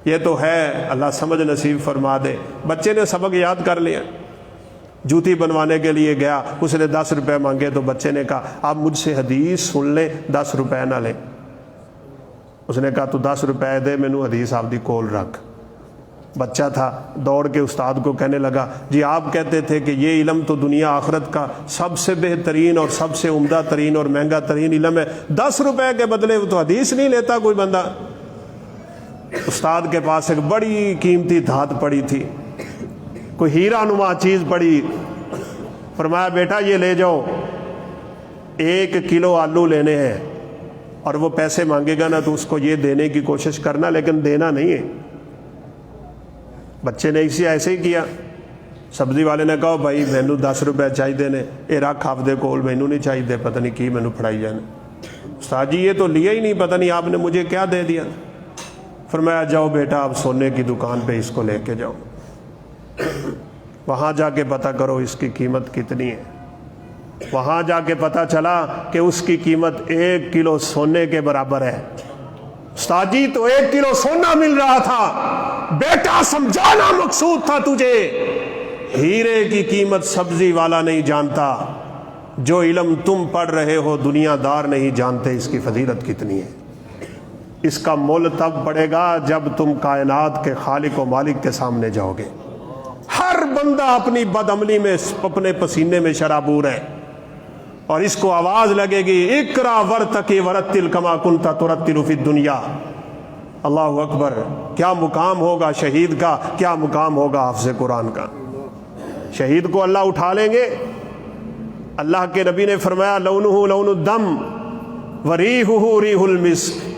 یہ تو ہے، اللہ سمجھ نصیب فرما دے۔ بچے نے سبق یاد کر لیا، جوتی بنوانے کے لیے گیا، اس نے 10 روپے مانگے تو بچے نے کہا آپ مجھ سے حدیث سن لیں، 10 روپے نہ لیں۔ اس نے کہا تو 10 روپے دے، مینوں حدیث آپ دی کول رکھ۔ بچہ تھا، دوڑ کے استاد کو کہنے لگا جی آپ کہتے تھے کہ یہ علم تو دنیا آخرت کا سب سے بہترین اور سب سے عمدہ ترین اور مہنگا ترین علم ہے، 10 روپے کے بدلے وہ تو حدیث نہیں لیتا کوئی بندہ۔ استاد کے پاس ایک بڑی قیمتی دھات پڑی تھی، کوئی ہیرا نما چیز پڑی، فرمایا بیٹا یہ لے جاؤ، 1 کلو آلو لینے ہیں، اور وہ پیسے مانگے گا نا تو اس کو یہ دینے کی کوشش کرنا، لیکن دینا نہیں ہے۔ بچے نے ایسے ہی کیا۔ سبزی والے نے کہا بھائی مینوں 10 روپے چاہیے نے، یہ رکھ آپ دے کول، مینوں نہیں چاہیے، پتہ نہیں کی مینوں پھڑائی جانا۔ استاد جی یہ تو لیا ہی نہیں، پتہ نہیں آپ نے مجھے کیا دے دیا۔ فرمایا جاؤ بیٹا آپ سونے کی دکان پہ اس کو لے کے جاؤ، وہاں جا کے پتہ کرو اس کی قیمت کتنی ہے۔ وہاں جا کے پتہ چلا کہ اس کی قیمت 1 کلو سونے کے برابر ہے۔ استاد جی تو 1 کلو سونا مل رہا تھا، بیٹا سمجھانا مقصود تھا تجھے، ہیرے کی قیمت سبزی والا نہیں جانتا، جو علم تم پڑھ رہے ہو دنیا دار نہیں جانتے اس کی فضیلت کتنی ہے۔ اس کا مول تب پڑے گا جب تم کائنات کے خالق و مالک کے سامنے جاؤ گے۔ ہر بندہ اپنی بدعملی میں اپنے پسینے میں شرابور ہے، اور اس کو آواز لگے گی اقرا ورتقی ورتل کما کنت ترتل فی الدنیا۔ اللہ اکبر، کیا مقام ہوگا شہید کا، کیا مقام ہوگا حافظ قرآن کا۔ شہید کو اللہ اٹھا لیں گے۔ اللہ کے نبی نے فرمایا لونہ لون الدم وریحہ ریح المسک۔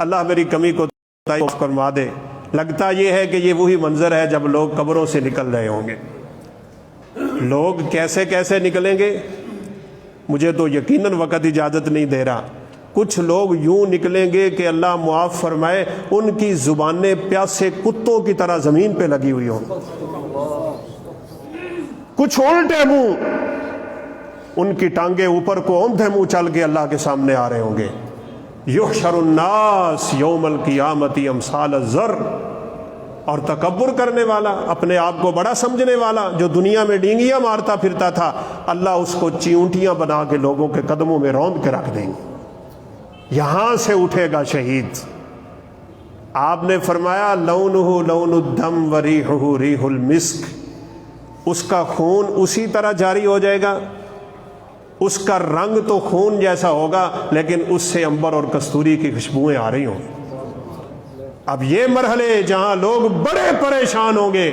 اللہ میری کمی کو معاف فرما دے۔ لگتا یہ ہے کہ یہ وہی منظر ہے جب لوگ قبروں سے نکل رہے ہوں گے۔ لوگ کیسے کیسے نکلیں گے مجھے تو یقیناً وقت اجازت نہیں دے رہا۔ کچھ لوگ یوں نکلیں گے کہ اللہ معاف فرمائے ان کی زبانیں پیاسے کتوں کی طرح زمین پہ لگی ہوئی ہوں، کچھ الٹے منہ، ان کی ٹانگیں اوپر کو اوندھے منہ چل کے اللہ کے سامنے آ رہے ہوں گے۔ یحشر الناس یوم القیامت امثال الذر۔ اور تکبر کرنے والا، اپنے آپ کو بڑا سمجھنے والا، جو دنیا میں ڈینگیاں مارتا پھرتا تھا، اللہ اس کو چیونٹیاں بنا کے لوگوں کے قدموں میں روند کے رکھ دیں گے۔ یہاں سے اٹھے گا شہید۔ آپ نے فرمایا لونہ لون الدم وریحہ ریح المسک۔ اس کا خون اسی طرح جاری ہو جائے گا، اس کا رنگ تو خون جیسا ہوگا لیکن اس سے عنبر اور کستوری کی خوشبوئیں آ رہی ہوں۔ اب یہ مرحلے جہاں لوگ بڑے پریشان ہوں گے،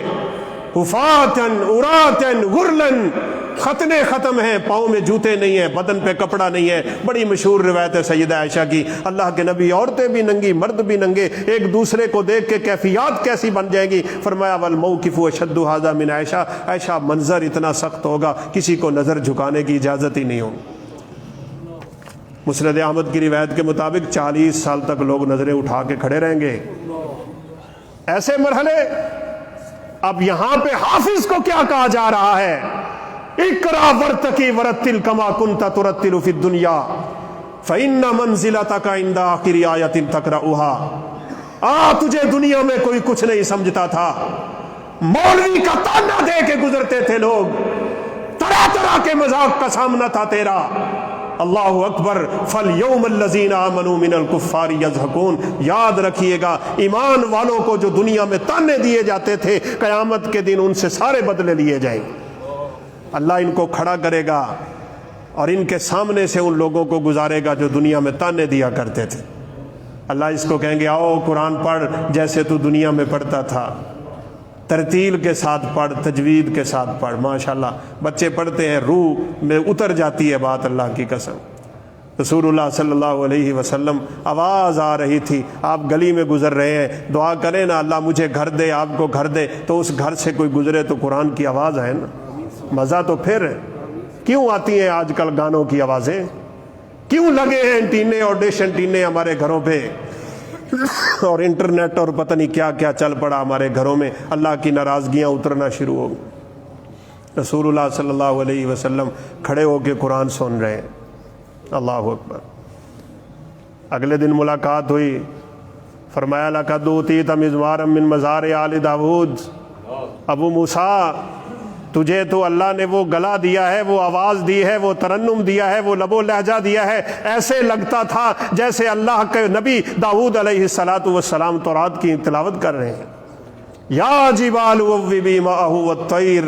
حفاتن عراتن غرلن، ختنے ختم ہیں، پاؤں میں جوتے نہیں ہیں، بدن پہ کپڑا نہیں ہے۔ بڑی مشہور روایت ہے سیدہ عائشہ کی، اللہ کے نبی عورتیں بھی ننگی مرد بھی ننگے، ایک دوسرے کو دیکھ کے کیفیات کیسی بن جائیں گی۔ فرمایا والموقف اشد ھذا من عائشہ، عائشہ منظر اتنا سخت ہوگا کسی کو نظر جھکانے کی اجازت ہی نہیں ہوگی۔ مسند احمد کی روایت کے مطابق 40 سال تک لوگ نظریں اٹھا کے کھڑے رہیں گے۔ ایسے مرحلے۔ اب یہاں پہ حافظ کو کیا کہا جا رہا ہے؟ اقرا ورتقی ورتل کما کنت ترتل فی الدنیا فإن منزلتک عند آخر آیۃ تقرأها۔ تجھے دنیا میں کوئی کچھ نہیں سمجھتا تھا، مولوی کا تانا دے کے گزرتے تھے لوگ، طرح طرح کے مذاق کا سامنا تھا تیرا۔ اللہ اکبر، فَالْيَوْمَ الَّذِينَ آمَنُوا مِنَ الْكُفَّارِ يَضْحَكُونَ۔ یاد رکھیے گا ایمان والوں کو جو دنیا میں تانے دیے جاتے تھے، قیامت کے دن ان سے سارے بدلے لیے جائیں گے۔ اللہ ان کو کھڑا کرے گا اور ان کے سامنے سے ان لوگوں کو گزارے گا جو دنیا میں تانے دیا کرتے تھے۔ اللہ اس کو کہیں گے آؤ قرآن پڑھ جیسے تو دنیا میں پڑھتا تھا، ترتیل کے ساتھ پڑھ، تجوید کے ساتھ پڑھ. ماشاءاللہ بچے پڑھتے ہیں، روح میں اتر جاتی ہے بات، اللہ کی قسم. رسول اللہ صلی اللہ علیہ وسلم آواز آ رہی تھی، آپ گلی میں گزر رہے ہیں، دعا کریں نا اللہ مجھے گھر دے، آپ کو گھر دے، تو اس گھر سے کوئی گزرے تو قرآن کی آواز آئے نا، مزہ تو پھر ہے. کیوں آتی ہیں آج کل گانوں کی آوازیں؟ کیوں لگے ہیں ٹینے اور ڈش اینٹینے ہمارے گھروں پہ، اور انٹرنیٹ اور پتہ نہیں کیا کیا چل پڑا ہمارے گھروں میں. اللہ کی ناراضگیاں اترنا شروع ہو. رسول اللہ صلی اللہ علیہ وسلم کھڑے ہو کے قرآن سن رہے ہیں. اللہ اکبر. اگلے دن ملاقات ہوئی، فرمایا لقد اوتیت مزمارا من مزار آل داود. ابو موسیٰ تجھے تو اللہ نے وہ گلا دیا ہے، وہ آواز دی ہے، وہ ترنم دیا ہے، وہ لب و لہجہ دیا ہے، ایسے لگتا تھا جیسے اللہ کے نبی داؤد علیہ السلام تورات کی تلاوت کر رہے ہیں. یا جبال اوبی معہ والطیر.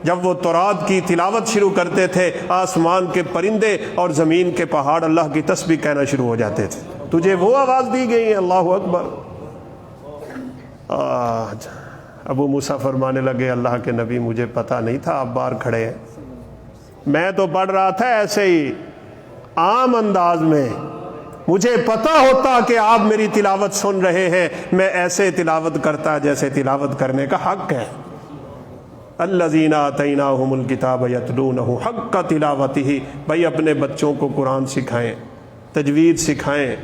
جب وہ تورات کی تلاوت شروع کرتے تھے، آسمان کے پرندے اور زمین کے پہاڑ اللہ کی تسبیح کہنا شروع ہو جاتے تھے. تجھے وہ آواز دی گئی ہے. اللہ اکبر. ابو موسیٰ فرمانے لگے اللہ کے نبی مجھے پتہ نہیں تھا آپ باہر کھڑے ہیں، میں تو پڑھ رہا تھا ایسے ہی عام انداز میں، مجھے پتہ ہوتا کہ آپ میری تلاوت سن رہے ہیں میں ایسے تلاوت کرتا جیسے تلاوت کرنے کا حق ہے. الذین آتیناہم الکتاب یتلونہ حق تلاوتہ. بھائی اپنے بچوں کو قرآن سکھائیں، تجوید سکھائیں.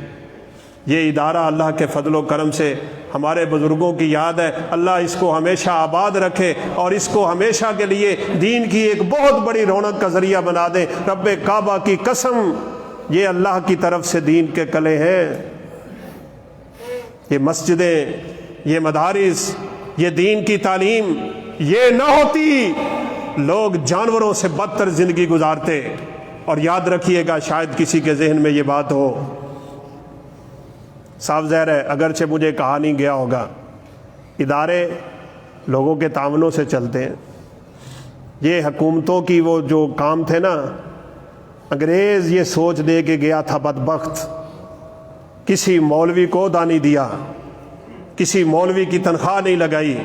یہ ادارہ اللہ کے فضل و کرم سے ہمارے بزرگوں کی یاد ہے، اللہ اس کو ہمیشہ آباد رکھے اور اس کو ہمیشہ کے لیے دین کی ایک بہت بڑی رونق کا ذریعہ بنا دے. رب کعبہ کی قسم یہ اللہ کی طرف سے دین کے کلے ہیں. یہ مسجدیں، یہ مدارس، یہ دین کی تعلیم یہ نہ ہوتی لوگ جانوروں سے بدتر زندگی گزارتے. اور یاد رکھیے گا شاید کسی کے ذہن میں یہ بات ہو، صاف ظاہر ہے اگرچہ مجھے کہا نہیں گیا ہوگا، ادارے لوگوں کے تعاونوں سے چلتے ہیں. یہ حکومتوں کی وہ جو کام تھے نا، انگریز یہ سوچ دے کے گیا تھا بدبخت، کسی مولوی کو عہدہ نہیں دیا، کسی مولوی کی تنخواہ نہیں لگائی،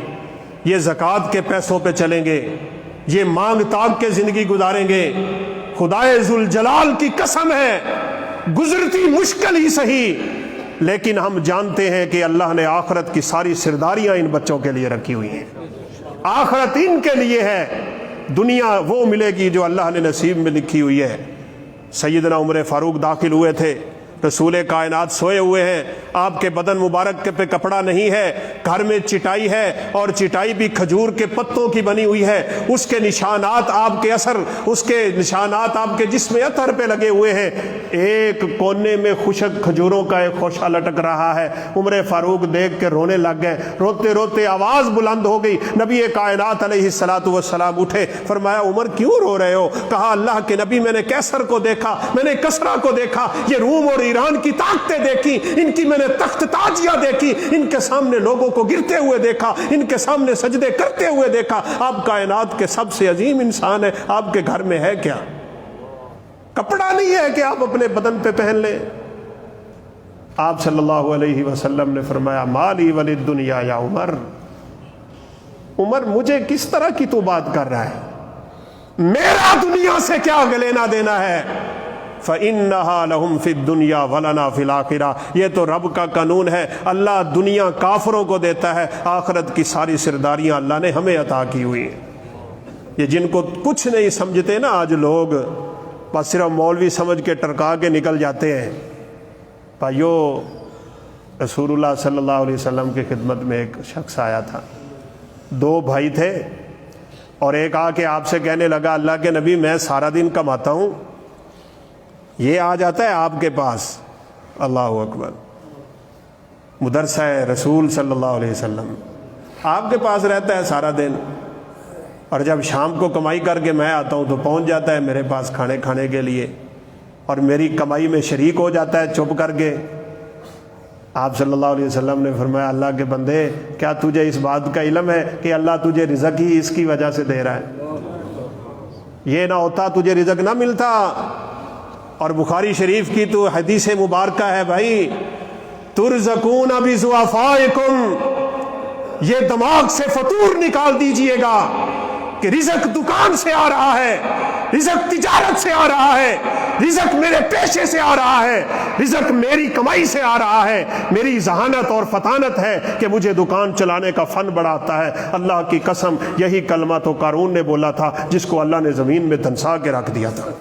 یہ زکوٰۃ کے پیسوں پہ چلیں گے، یہ مانگ تاگ کے زندگی گزاریں گے. خدائے ذوالجلال کی قسم ہے گزرتی مشکل ہی صحیح، لیکن ہم جانتے ہیں کہ اللہ نے آخرت کی ساری سرداریاں ان بچوں کے لیے رکھی ہوئی ہیں. آخرت ان کے لیے ہے، دنیا وہ ملے گی جو اللہ نے نصیب میں لکھی ہوئی ہے. سیدنا عمر فاروق داخل ہوئے تھے، رسول کائنات سوئے ہوئے ہیں، آپ کے بدن مبارک کے پہ کپڑا نہیں ہے، گھر میں چٹائی ہے اور چٹائی بھی کھجور کے پتوں کی بنی ہوئی ہے، اس کے نشانات آپ کے اثر، اس کے نشانات آپ کے جسم اطہر پہ لگے ہوئے ہیں. ایک کونے میں خشک کھجوروں کا ایک خوشہ لٹک رہا ہے. عمر فاروق دیکھ کے رونے لگ گئے، روتے روتے آواز بلند ہو گئی. نبی کائنات علیہ السلام اٹھے، فرمایا عمر کیوں رو رہے ہو؟ کہا اللہ کے نبی میں نے کیسر کو دیکھا، میں نے کسرا کو دیکھا، یہ روم اور ایران کی طاقتیں دیکھی، ان کی میں نے تخت تاجیاں دیکھی، ان کے سامنے لوگوں کو گرتے ہوئے دیکھا، ان کے سامنے سجدے کرتے ہوئے دیکھا. آپ کائنات کے سب سے عظیم انسان ہیں، آپ کے گھر میں ہے کیا؟ کپڑا نہیں ہے کہ آپ اپنے بدن پہ پہن لیں. آپ صلی اللہ علیہ وسلم نے فرمایا مالی وللدنیا یا عمر. عمر مجھے کس طرح کی تو بات کر رہا ہے، میرا دنیا سے کیا لینا دینا ہے؟ فَإِنَّهَا لَهُمْ فِي الدُّنْيَا وَلَنَا فِي الْآخِرَةِ. یہ تو رب کا قانون ہے، اللہ دنیا کافروں کو دیتا ہے، آخرت کی ساری سرداریاں اللہ نے ہمیں عطا کی ہوئی ہیں. یہ جن کو کچھ نہیں سمجھتے نا آج لوگ، بس صرف مولوی سمجھ کے ٹرکا کے نکل جاتے ہیں. بھائیو رسول اللہ صلی اللہ علیہ وسلم کی خدمت میں ایک شخص آیا تھا، دو بھائی تھے، اور ایک آ کے آپ سے کہنے لگا اللہ کے نبی میں سارا دن کماتا ہوں، یہ آ جاتا ہے آپ کے پاس. اللہ اکبر. مدرسہ رسول صلی اللہ علیہ وسلم آپ کے پاس رہتا ہے سارا دن، اور جب شام کو کمائی کر کے میں آتا ہوں تو پہنچ جاتا ہے میرے پاس کھانے کے لیے، اور میری کمائی میں شریک ہو جاتا ہے چپ کر کے. آپ صلی اللہ علیہ وسلم نے فرمایا اللہ کے بندے کیا تجھے اس بات کا علم ہے کہ اللہ تجھے رزق ہی اس کی وجہ سے دے رہا ہے؟ یہ نہ ہوتا تجھے رزق نہ ملتا. اور بخاری شریف کی تو حدیث مبارکہ ہے بھائی، ترزقون بضعفائکم، یہ دماغ سے فطور نکال دیجئے گا کہ رزق دکان سے آ رہا ہے، رزق تجارت سے آ رہا ہے، رزق میرے پیشے سے آ رہا ہے، رزق میری کمائی سے آ رہا ہے۔ میری ذہانت اور فطانت ہے کہ مجھے دکان چلانے کا فن بڑا آتا ہے۔ اللہ کی قسم یہی کلمہ تو قارون نے بولا تھا جس کو اللہ نے زمین میں دھنسا کے رکھ دیا تھا۔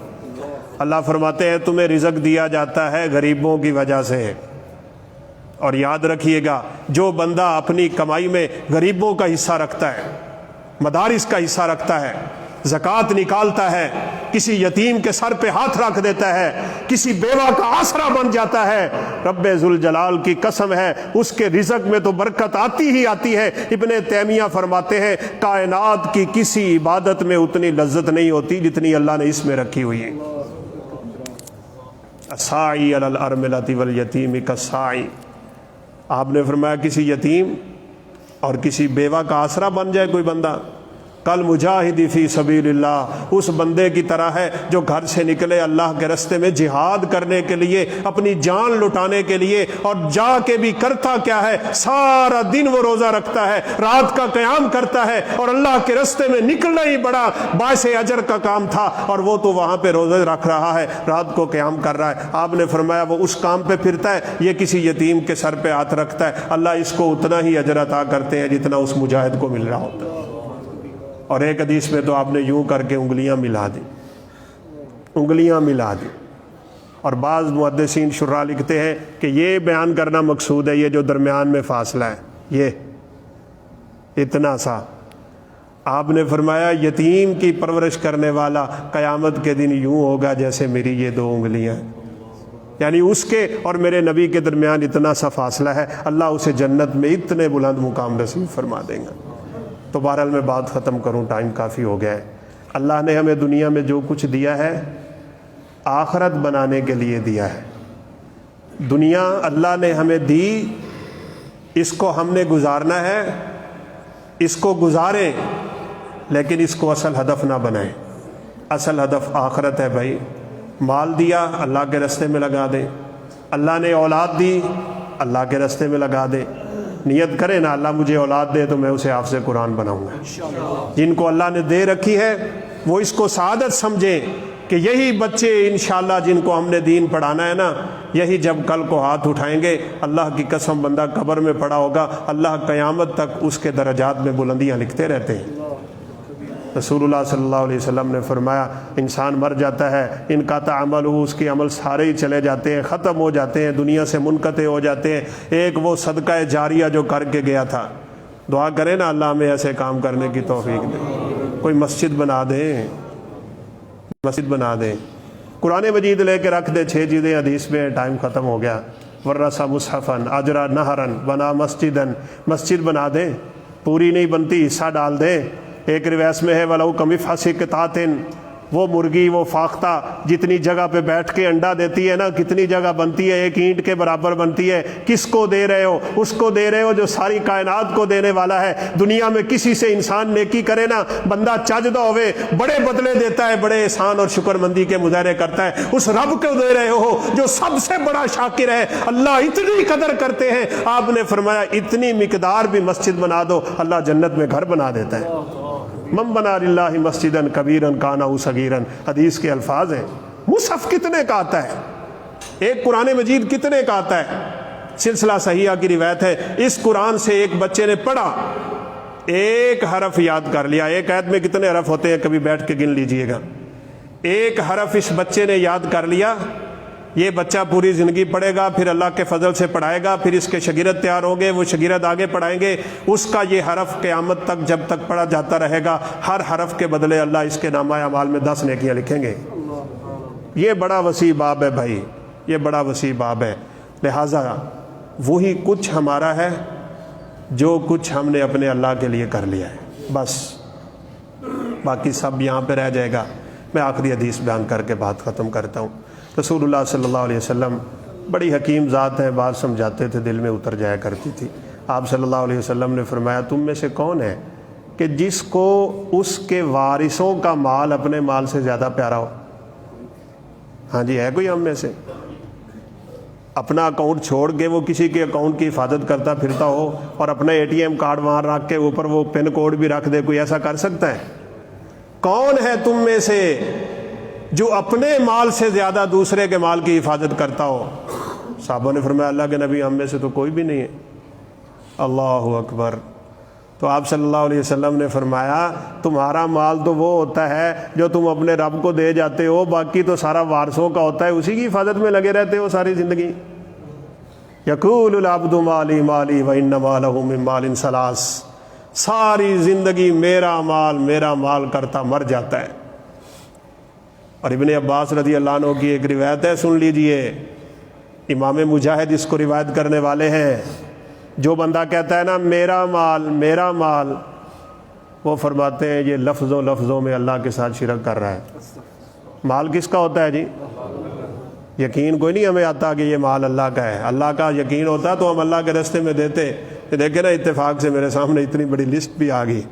اللہ فرماتے ہیں تمہیں رزق دیا جاتا ہے غریبوں کی وجہ سے، اور یاد رکھیے گا جو بندہ اپنی کمائی میں غریبوں کا حصہ رکھتا ہے، مدارس کا حصہ رکھتا ہے، زکوٰۃ نکالتا ہے، کسی یتیم کے سر پہ ہاتھ رکھ دیتا ہے، کسی بیوہ کا آسرا بن جاتا ہے، رب ذوالجلال کی قسم ہے اس کے رزق میں تو برکت آتی ہی آتی ہے۔ ابن تیمیہ فرماتے ہیں کائنات کی کسی عبادت میں اتنی لذت نہیں ہوتی جتنی اللہ نے اس میں رکھی ہوئی ہے۔ الساعی علی الارملۃ والیتیم کالساعی، آپ نے فرمایا کسی یتیم اور کسی بیوہ کا آسرا بن جائے کوئی بندہ، کل مجاہد فی سبیل اللہ، اس بندے کی طرح ہے جو گھر سے نکلے اللہ کے راستے میں جہاد کرنے کے لیے، اپنی جان لٹانے کے لیے، اور جا کے بھی کرتا کیا ہے، سارا دن وہ روزہ رکھتا ہے، رات کا قیام کرتا ہے، اور اللہ کے راستے میں نکلنا ہی بڑا باعث اجر کا کام تھا، اور وہ تو وہاں پہ روزہ رکھ رہا ہے، رات کو قیام کر رہا ہے۔ آپ نے فرمایا وہ اس کام پہ پھرتا ہے، یہ کسی یتیم کے سر پہ ہاتھ رکھتا ہے، اللہ اس کو اتنا ہی اجر عطا کرتے ہیں جتنا اس مجاہد کو مل رہا ہوتا ہے۔ اور ایک حدیث میں تو آپ نے یوں کر کے انگلیاں ملا دی، انگلیاں ملا دی۔ اور بعض محدثین شراح لکھتے ہیں کہ یہ بیان کرنا مقصود ہے یہ جو درمیان میں فاصلہ ہے، یہ اتنا سا۔ آپ نے فرمایا یتیم کی پرورش کرنے والا قیامت کے دن یوں ہوگا جیسے میری یہ دو انگلیاں، یعنی اس کے اور میرے نبی کے درمیان اتنا سا فاصلہ ہے، اللہ اسے جنت میں اتنے بلند مقام نصیب فرما دیں گا۔ تو بہرحال میں بات ختم کروں، ٹائم کافی ہو گیا ہے۔ اللہ نے ہمیں دنیا میں جو کچھ دیا ہے آخرت بنانے کے لیے دیا ہے۔ دنیا اللہ نے ہمیں دی، اس کو ہم نے گزارنا ہے، اس کو گزاریں، لیکن اس کو اصل ہدف نہ بنائیں۔ اصل ہدف آخرت ہے بھائی۔ مال دیا اللہ کے راستے میں لگا دیں، اللہ نے اولاد دی اللہ کے راستے میں لگا دیں۔ نیت کرے نا اللہ مجھے اولاد دے تو میں اسے حافظ قرآن بناؤں گا۔ جن کو اللہ نے دے رکھی ہے وہ اس کو سعادت سمجھیں کہ یہی بچے انشاءاللہ جن کو ہم نے دین پڑھانا ہے نا، یہی جب کل کو ہاتھ اٹھائیں گے، اللہ کی قسم بندہ قبر میں پڑا ہوگا، اللہ قیامت تک اس کے درجات میں بلندیاں لکھتے رہتے ہیں۔ رسول اللہ صلی اللہ علیہ وسلم نے فرمایا انسان مر جاتا ہے، انقطع عملہ، اس کے عمل سارے ہی چلے جاتے ہیں، ختم ہو جاتے ہیں، دنیا سے منقطع ہو جاتے ہیں، ایک وہ صدقہ جاریہ جو کر کے گیا تھا۔ دعا کریں نا اللہ ہمیں ایسے کام کرنے کی توفیق دے، کوئی مسجد بنا دیں، مسجد بنا دیں، قرآن مجید لے کے رکھ دیں، 6 چیزیں حدیث میں، ٹائم ختم ہو گیا۔ ورثہ مصحفن اجرا نہرن بنا مسجدن، مسجد بنا دیں، پوری نہیں بنتی حصہ ڈال دیں۔ ایک روایت میں ہے وَلَوْ كَمِفْحَصِ قِطَعَةٍ، وہ مرغی وہ فاختہ جتنی جگہ پہ بیٹھ کے انڈا دیتی ہے نا، کتنی جگہ بنتی ہے، ایک اینٹ کے برابر بنتی ہے۔ کس کو دے رہے ہو؟ اس کو دے رہے ہو جو ساری کائنات کو دینے والا ہے۔ دنیا میں کسی سے انسان نیکی کرے نا، بندہ چجدہ ہوئے، بڑے بدلے دیتا ہے، بڑے احسان اور شکر مندی کے مظاہرے کرتا ہے، اس رب کو دے رہے ہو جو سب سے بڑا شاکر ہے۔ اللہ اتنی قدر کرتے ہیں، آپ نے فرمایا اتنی مقدار بھی مسجد بنا دو اللہ جنت میں گھر بنا دیتا ہے۔ من بنا للہ مسجدن کبیرن کانا صغیرن، حدیث کے الفاظ ہیں۔ مصحف کتنے کا آتا ہے؟ ایک قرآن مجید کتنے کا آتا ہے؟ سلسلہ صحیحہ کی روایت ہے اس قرآن سے ایک بچے نے پڑھا، ایک حرف یاد کر لیا۔ ایک آیت میں کتنے حرف ہوتے ہیں کبھی بیٹھ کے گن لیجئے گا۔ ایک حرف اس بچے نے یاد کر لیا، یہ بچہ پوری زندگی پڑھے گا، پھر اللہ کے فضل سے پڑھائے گا، پھر اس کے شاگرد تیار ہوں گے، وہ شاگرد آگے پڑھائیں گے، اس کا یہ حرف قیامت تک جب تک پڑھا جاتا رہے گا، ہر حرف کے بدلے اللہ اس کے نامہ اعمال میں 10 نیکیاں لکھیں گے۔ یہ بڑا وسیع باب ہے بھائی، یہ بڑا وسیع باب ہے۔ لہٰذا وہی کچھ ہمارا ہے جو کچھ ہم نے اپنے اللہ کے لیے کر لیا ہے، بس باقی سب یہاں پہ رہ جائے گا۔ میں آخری حدیث بیان کر کے بات ختم کرتا ہوں۔ رسول اللہ صلی اللہ علیہ وسلم بڑی حکیم ذات ہیں، بات سمجھاتے تھے دل میں اتر جایا کرتی تھی۔ آپ صلی اللہ علیہ وسلم نے فرمایا تم میں سے کون ہے کہ جس کو اس کے وارثوں کا مال اپنے مال سے زیادہ پیارا ہو؟ ہاں جی، ہے کوئی ہم میں سے؟ اپنا اکاؤنٹ چھوڑ کے وہ کسی کے اکاؤنٹ کی حفاظت کرتا پھرتا ہو اور اپنا اے ٹی ایم کارڈ وہاں رکھ کے اوپر وہ پن کوڈ بھی رکھ دے؟ کوئی ایسا کر سکتا ہے؟ کون ہے تم میں سے جو اپنے مال سے زیادہ دوسرے کے مال کی حفاظت کرتا ہو؟ صحابہ نے فرمایا اللہ کے نبی ہم میں سے تو کوئی بھی نہیں ہے۔ اللہ اکبر۔ تو آپ صلی اللہ علیہ وسلم نے فرمایا تمہارا مال تو وہ ہوتا ہے جو تم اپنے رب کو دے جاتے ہو، باقی تو سارا وارثوں کا ہوتا ہے، اسی کی حفاظت میں لگے رہتے ہو ساری زندگی۔ یقول العبد مالی مالی وان مالہ من مال ثلاث، ساری زندگی میرا مال کرتا مر جاتا ہے۔ اور ابن عباس رضی اللہ عنہ کی ایک روایت ہے، سن لیجئے، امام مجاہد اس کو روایت کرنے والے ہیں۔ جو بندہ کہتا ہے نا میرا مال، وہ فرماتے ہیں یہ لفظوں میں اللہ کے ساتھ شرک کر رہا ہے۔ مال کس کا ہوتا ہے جی؟ یقین کوئی نہیں ہمیں آتا کہ یہ مال اللہ کا ہے۔ اللہ کا یقین ہوتا تو ہم اللہ کے راستے میں دیتے۔ دیکھیں نا اتفاق سے میرے سامنے اتنی بڑی لسٹ بھی آ گئی۔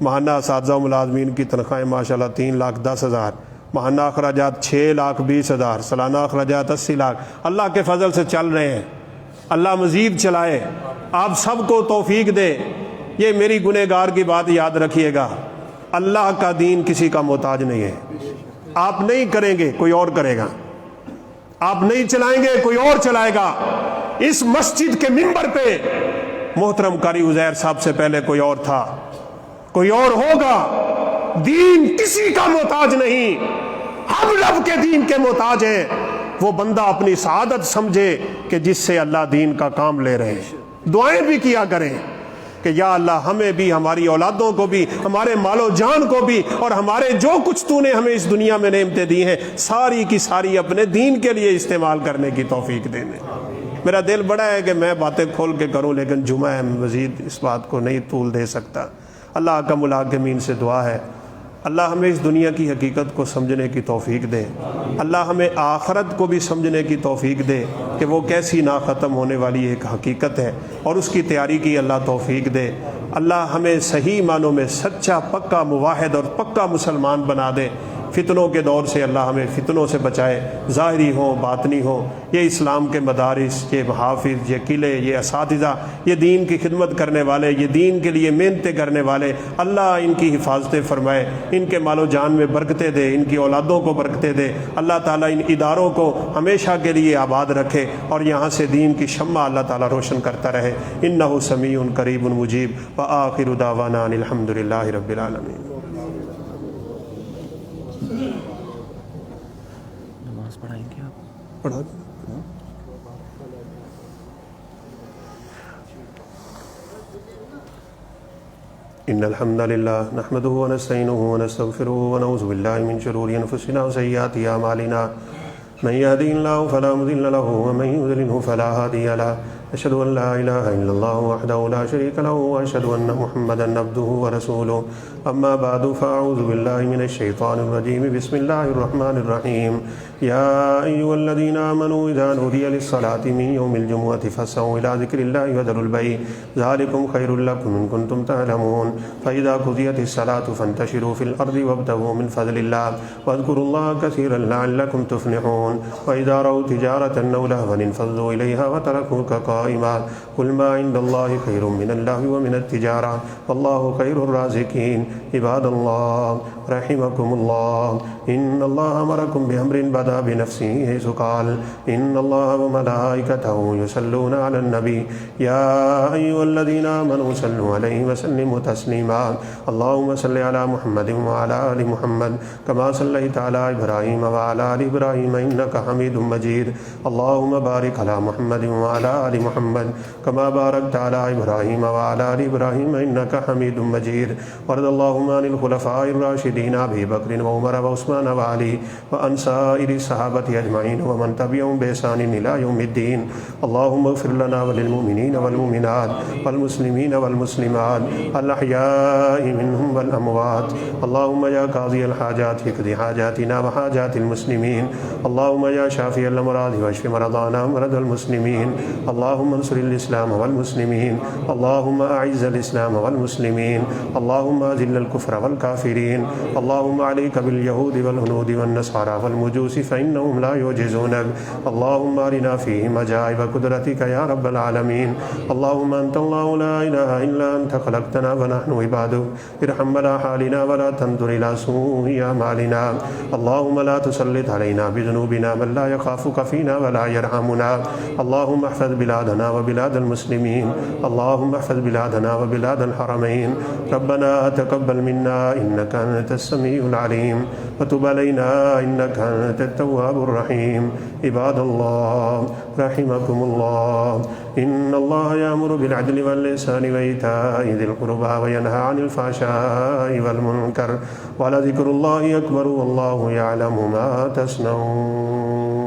ماہانہ اساتذہ و ملازمین کی تنخواہیں ماشاءاللہ 3,10,000، ماہانہ اخراجات 6,20,000، سالانہ اخراجات 80 لاکھ، اللہ کے فضل سے چل رہے ہیں۔ اللہ مزید چلائے، آپ سب کو توفیق دے۔ یہ میری گنہگار کی بات یاد رکھیے گا، اللہ کا دین کسی کا محتاج نہیں ہے۔ آپ نہیں کریں گے کوئی اور کرے گا، آپ نہیں چلائیں گے کوئی اور چلائے گا۔ اس مسجد کے منبر پہ محترم قاری عزیر صاحب سے پہلے کوئی اور تھا، کوئی اور ہوگا۔ دین کسی کا محتاج نہیں، ہم رب کے دین کے محتاج ہیں۔ وہ بندہ اپنی سعادت سمجھے کہ جس سے اللہ دین کا کام لے رہے ہیں۔ دعائیں بھی کیا کریں کہ یا اللہ ہمیں بھی، ہماری اولادوں کو بھی، ہمارے مال و جان کو بھی، اور ہمارے جو کچھ تو نے ہمیں اس دنیا میں نعمتیں دی ہیں ساری کی ساری اپنے دین کے لیے استعمال کرنے کی توفیق دینے۔ میرا دل بڑا ہے کہ میں باتیں کھول کے کروں، لیکن جمعہ ہے، مزید اس بات کو نہیں طول دے سکتا۔ اللہ کا ملاقمین سے دعا ہے اللہ ہمیں اس دنیا کی حقیقت کو سمجھنے کی توفیق دے، اللہ ہمیں آخرت کو بھی سمجھنے کی توفیق دے کہ وہ کیسی ناختم ہونے والی ایک حقیقت ہے، اور اس کی تیاری کی اللہ توفیق دے۔ اللہ ہمیں صحیح معنوں میں سچا پکا موحد اور پکا مسلمان بنا دے۔ فتنوں کے دور سے اللہ ہمیں فتنوں سے بچائے، ظاہری ہوں باطنی ہوں۔ یہ اسلام کے مدارس، یہ محافظ، یہ قلعے، یہ اساتذہ، یہ دین کی خدمت کرنے والے، یہ دین کے لیے محنتیں کرنے والے، اللہ ان کی حفاظتیں فرمائے، ان کے مال و جان میں برکتیں دے، ان کی اولادوں کو برکتیں دے۔ اللہ تعالیٰ ان اداروں کو ہمیشہ کے لیے آباد رکھے، اور یہاں سے دین کی شمع اللہ تعالیٰ روشن کرتا رہے۔ انہ سمیع قریب مجیب، وآخر دعوانا ان الحمد للہ رب العالمین۔ نماز پڑھائیں گے آپ؟ پڑھا ان الحمد للہ نحمده ونستعینه ونستغفره ونعوذ باللہ من شرور انفسنا وسیئات اعمالنا من يهده الله فلا مضل له ومن يضلل فلا هادي له أشهد أن لا إله إلا الله وحده لا شريك له وأشهد أن محمدا عبده ورسوله أما بعد فأعوذ بالله من الشيطان الرجيم بسم الله الرحمن الرحيم يا أيها الذين آمنوا إذا نودي للصلاة من يوم الجمعة فاسعوا إلى ذكر الله وذروا البيع ذلكم خير لكم إن كنتم تعلمون فإذا قضيت الصلاة فانتشروا في الأرض وابتغوا من فضل الله واذكروا الله كثيرا لعلكم تفلحون وإذا رأوا تجارة أو لهوا انفضوا إليها وتركوك قائما قل ما عند الله خير من اللهو ومن التجارة والله خير الرازقين عباد الله رحمكم الله إن الله أمركم بأمر بدأ بنفسه حيث قال إن الله وملائكته يصلون على النبي يا أيها الذين آمنوا صلوا عليه وسلموا تسليما اللهم صل على محمد وعلى آل محمد كما صليت على إبراهيم وعلى آل إبراهيم إنك حميد مجيد اللهم بارك على محمد وعلى آل محمد كما باركت على إبراهيم وعلى آل إبراهيم إنك حميد مجيد وارض اللهم عن الخلفاء الراشدين أبي بكر وعمر وعثمان وعلي وعن سائر الصحابة أجمعين ومن تبعهم بإحسان إلى يوم الدين اللهم اغفر لنا وللمؤمنين والمؤمنات والمسلمين والمسلمات الأحياء منهم والأموات اللهم يا قاضي الحاجات اقض حاجاتنا وحاجات المسلمين اللهم يا شافي الأمراض واشف مرضانا ومرضى المسلمين اللهم انصر الإسلام والمسلمين اللهم أعز الإسلام والمسلمين اللهم أذل الكفر والكافرين اللهم عليك باليهود والهنود والنصارى والمجوس فإنهم لا يعجزونك. اللهم أرنا فيهم عجائب قدرتك يا رب العالمين. اللهم أنت الله لا إله إلا أنت خلقتنا ونحن عبادك. ارحم على حالنا ولا تنظر إلى سوء أعمالنا. اللهم لا تسلط علينا بذنوبنا من لا يخافك فينا ولا يرحمنا. اللهم احفظ بلادنا وبلاد المسلمين. اللهم احفظ بلادنا وبلاد الحرمين. ربنا تقبل منا إنك أنت السميع العليم وتب علينا إنك أنت التواب الرحيم. عباد الله رحمكم الله، إن الله يأمر بالعدل والإحسان وإيتاء ذي القربى وينهى عن الفحشاء والمنكر ولذكر الله أكبر والله يعلم ما تصنعون.